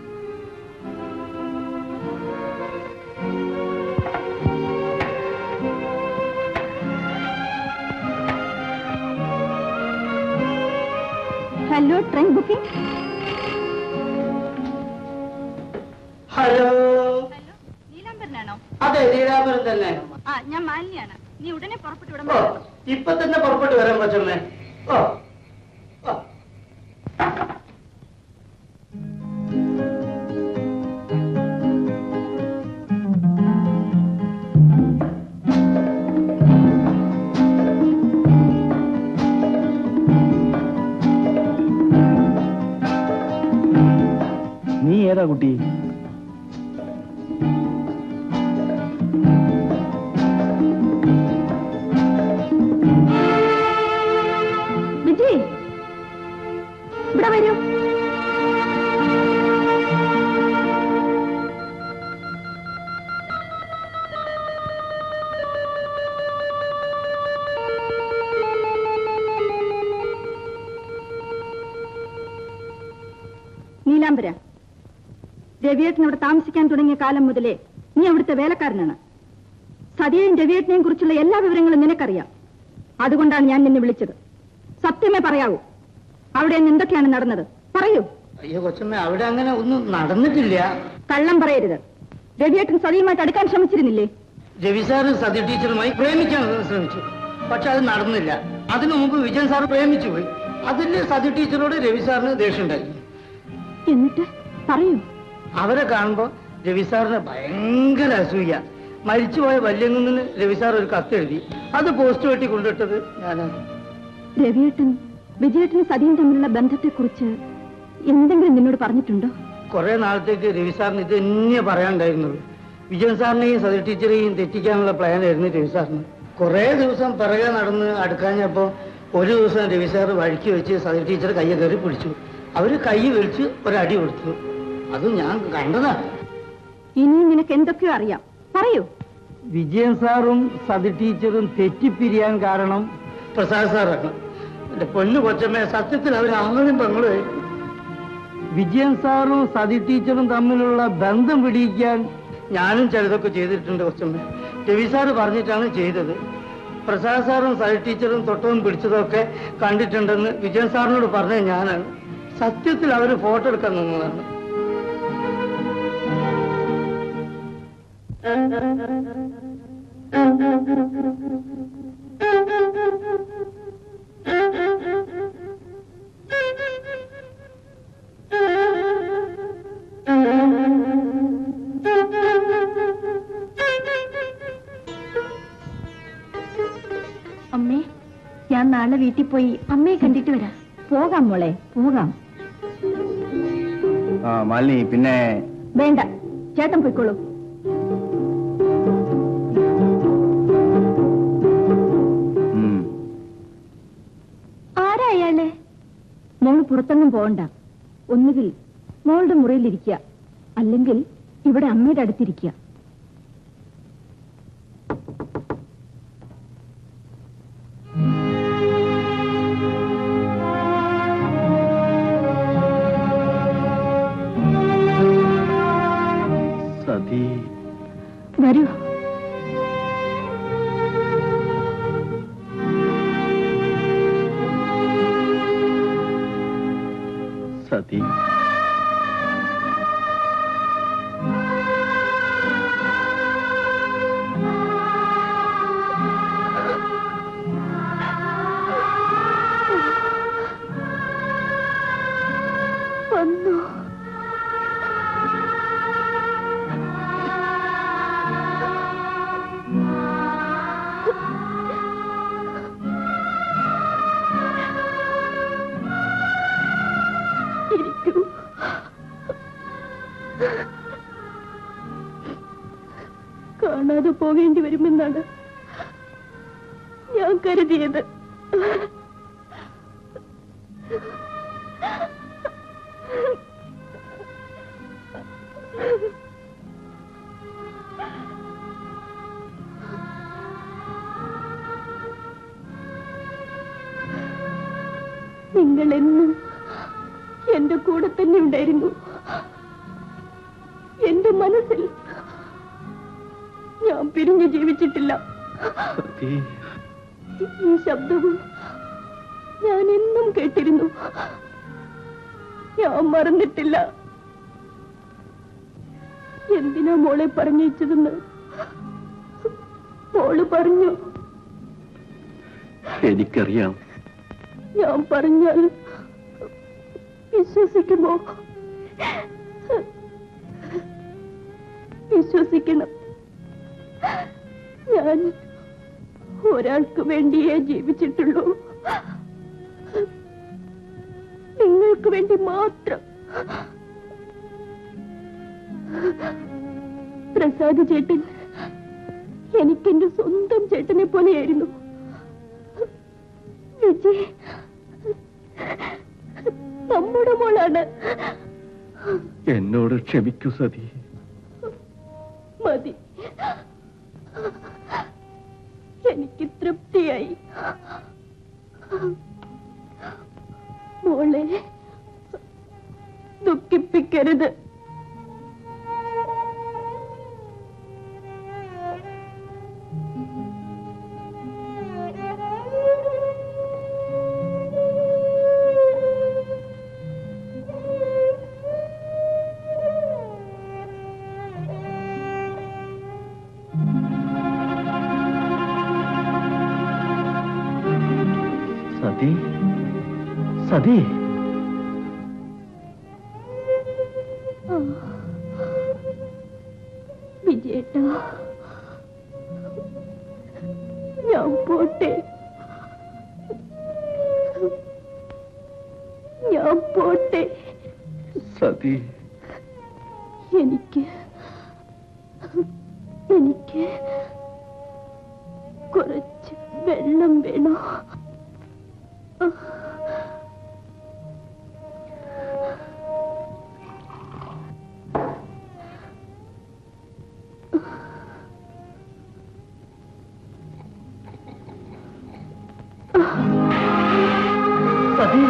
Hello, train booking. ഹലോ, നീലാംബരനാണോ? അതെ, നീലാംബരൻ തന്നെ. ഞാൻ മാലിന്യാണ്. നീ ഉടനെ പുറപ്പെട്ടു വിടാൻ. ഇപ്പൊ തന്നെ പുറപ്പെട്ടു വരാൻ പറ്റുന്നേ. ഓ, നീ ഏതാ കുട്ടി? വിജയ്, ഇവിടെ വരൂ. നീലാംബര, രവിയേട്ടൻ ഇവിടെ താമസിക്കാൻ തുടങ്ങിയ കാലം മുതലേ നീ അവിടുത്തെ വേലക്കാരനാണ്. സതിയെയും രവിയേട്ടനെയും കുറിച്ചുള്ള എല്ലാ വിവരങ്ങളും നിനക്കറിയാം. അതുകൊണ്ടാണ് ഞാൻ നിന്നെ വിളിച്ചത്. സത്യമേ പറയാവൂ. അവിടെ നിന്ന് എന്തൊക്കെയാണ് നടന്നത്? പറയൂ. അയ്യോ കൊച്ചമ്മ, അവിടെ അങ്ങനെ ഒന്നും നടന്നിട്ടില്ല. കള്ളം പറയരുത്. രവിയേട്ടൻ സതിയുമായിട്ട് അടുക്കാൻ ശ്രമിച്ചിരുന്നില്ലേ? രവി സാറ് സതി ടീച്ചറുമായി പ്രേമിക്കാൻ ശ്രമിച്ചു. പക്ഷെ അത് നടന്നില്ല. അതിനു മുമ്പ് വിജയൻ സാറ് പ്രേമിച്ചു പോയി. അതിൽ സതി ടീച്ചറോട് രവി സാറിന് ദേഷ്യമുണ്ടായി. എന്നിട്ട് പറയൂ. അവരെ കാണുമ്പോ രവി സാറിന് ഭയങ്കര അസൂയ. മരിച്ചുപോയ വല്യங்குന്നിന് രവി സാർ ഒരു കത്ത് എഴുതി. അത് പോസ്റ്റ് വെട്ടി കൊണ്ടിട്ടത് ഞാനാണ്. രവിയേട്ടൻ വിജയേട്ടനും സതിയും തമ്മിലുള്ള ബന്ധത്തെക്കുറിച്ച് എന്തെങ്കിലും നിന്നോട് പറഞ്ഞിട്ടുണ്ടോ? കുറെ നാളത്തേക്ക് രവി സാറിന് ഇത് തന്നെ പറയാനുണ്ടായിരുന്നുള്ളൂ. വിജയൻ സാറിനെയും സതി ടീച്ചറെയും തെറ്റിക്കാനുള്ള പ്ലാനായിരുന്നു രവി സാറിന്. കുറെ ദിവസം പിറകെ നടന്ന് അടുക്കാഞ്ഞപ്പോ ഒരു ദിവസം രവി സാർ വഴിക്ക് വെച്ച് സതി ടീച്ചർ കയ്യെ കയറി പിടിച്ചു. അവര് കൈ വലിച്ച് ഒരടി കൊടുത്തു. അത് ഞാൻ കണ്ടതാണ്. ഇനിയും നിനക്ക് എന്തൊക്കെയോ അറിയാം. പറയൂ. വിജയൻ സാറും സതി ടീച്ചറും തെറ്റിപ്പിരിയാൻ കാരണം പ്രസാദ് സാറാണ്. എന്റെ പൊന്നു കൊച്ചമ്മ, സത്യത്തിൽ അവർ ആങ്ങളും പെങ്ങളും. വിജയൻ സാറും സതി ടീച്ചറും തമ്മിലുള്ള ബന്ധം പിടിക്കാൻ ഞാനും ചിലതൊക്കെ ചെയ്തിട്ടുണ്ട് കൊച്ചമ്മ. രവി സാറ് പറഞ്ഞിട്ടാണ് ചെയ്തത്. പ്രസാദ് സാറും സതി ടീച്ചറും തൊട്ടതും പിടിച്ചതൊക്കെ കണ്ടിട്ടുണ്ടെന്ന് വിജയൻ സാറിനോട് പറഞ്ഞത് ഞാനാണ്. സത്യത്തിൽ അവര് ഫോട്ടോ എടുക്കാൻ നിന്നതാണ്. അമ്മേ, ഞാൻ നാളെ വീട്ടിൽ പോയി അമ്മയെ കണ്ടിട്ട് വരാം. പോകാം മോളെ, പോകാം. മാലിനി, പിന്നെ വേണ്ട, ചേട്ടൻ പോയിക്കോളൂ. ആരാ അയാള്? മോള് പുറത്തൊന്നും പോകണ്ട. ഒന്നുകിൽ മോളുടെ മുറിയിലിരിക്കുക, അല്ലെങ്കിൽ ഇവിടെ അമ്മയുടെ അടുത്തിരിക്കുക. വരൂ. സതി, വന്നു. ഇരിക്കൂ. കാണാതെ പോകേണ്ടി വരുമെന്നാണ് ഞാൻ കരുതിയത്. നിങ്ങളെന്നും എന്റെ കൂടെ തന്നെ ഉണ്ടായിരുന്നു. എന്റെ മനസ്സിൽ ഞാൻ പിരിഞ്ഞു ജീവിച്ചിട്ടില്ല. ഈ ശബ്ദവും ഞാൻ എന്നും കേട്ടിരുന്നു. ഞാൻ മറന്നിട്ടില്ല. എന്തിനാ മോളെ പറഞ്ഞയച്ചതെന്ന് മോള് പറഞ്ഞു. എനിക്കറിയാം. ഞാൻ പറഞ്ഞാൽ വിശ്വസിക്കുമോ? വിശ്വസിക്കണം. ഞാൻ ഒരാൾക്ക് വേണ്ടിയേ ജീവിച്ചിട്ടുള്ളൂ. നിങ്ങൾക്ക് വേണ്ടി മാത്രം. പ്രസാദ് ചേട്ടൻ എനിക്കെന്റെ സ്വന്തം ചേട്ടനെ പോലെയായിരുന്നു. വിജയ് നമ്മുടെ മോളാണ്. എന്നോട് ക്ഷമിക്കൂ സതി. മതി, എനിക്ക് തൃപ്തിയായി. മോളെ ദുഃഖിപ്പിക്കരുത്. സതി, സതി. വിജയേട്ടാ, ഞാൻ പോട്ടെ. ഞാൻ പോട്ടെ. സതി, എനിക്ക് കുറച്ച് വെള്ളം വേണോ? സതി,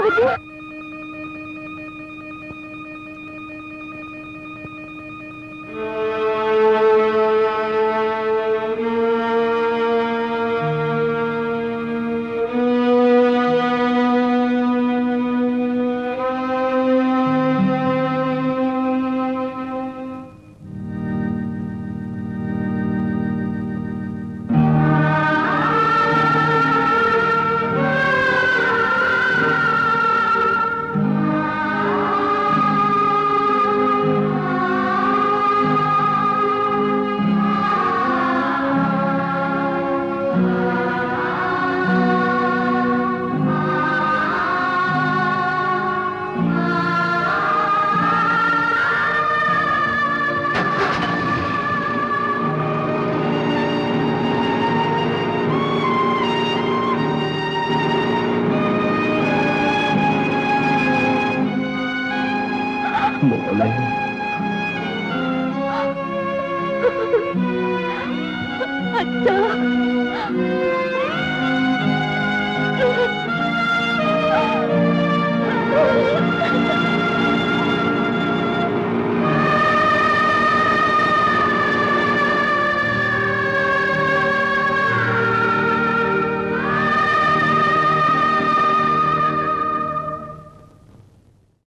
പറ്റി? മോളെ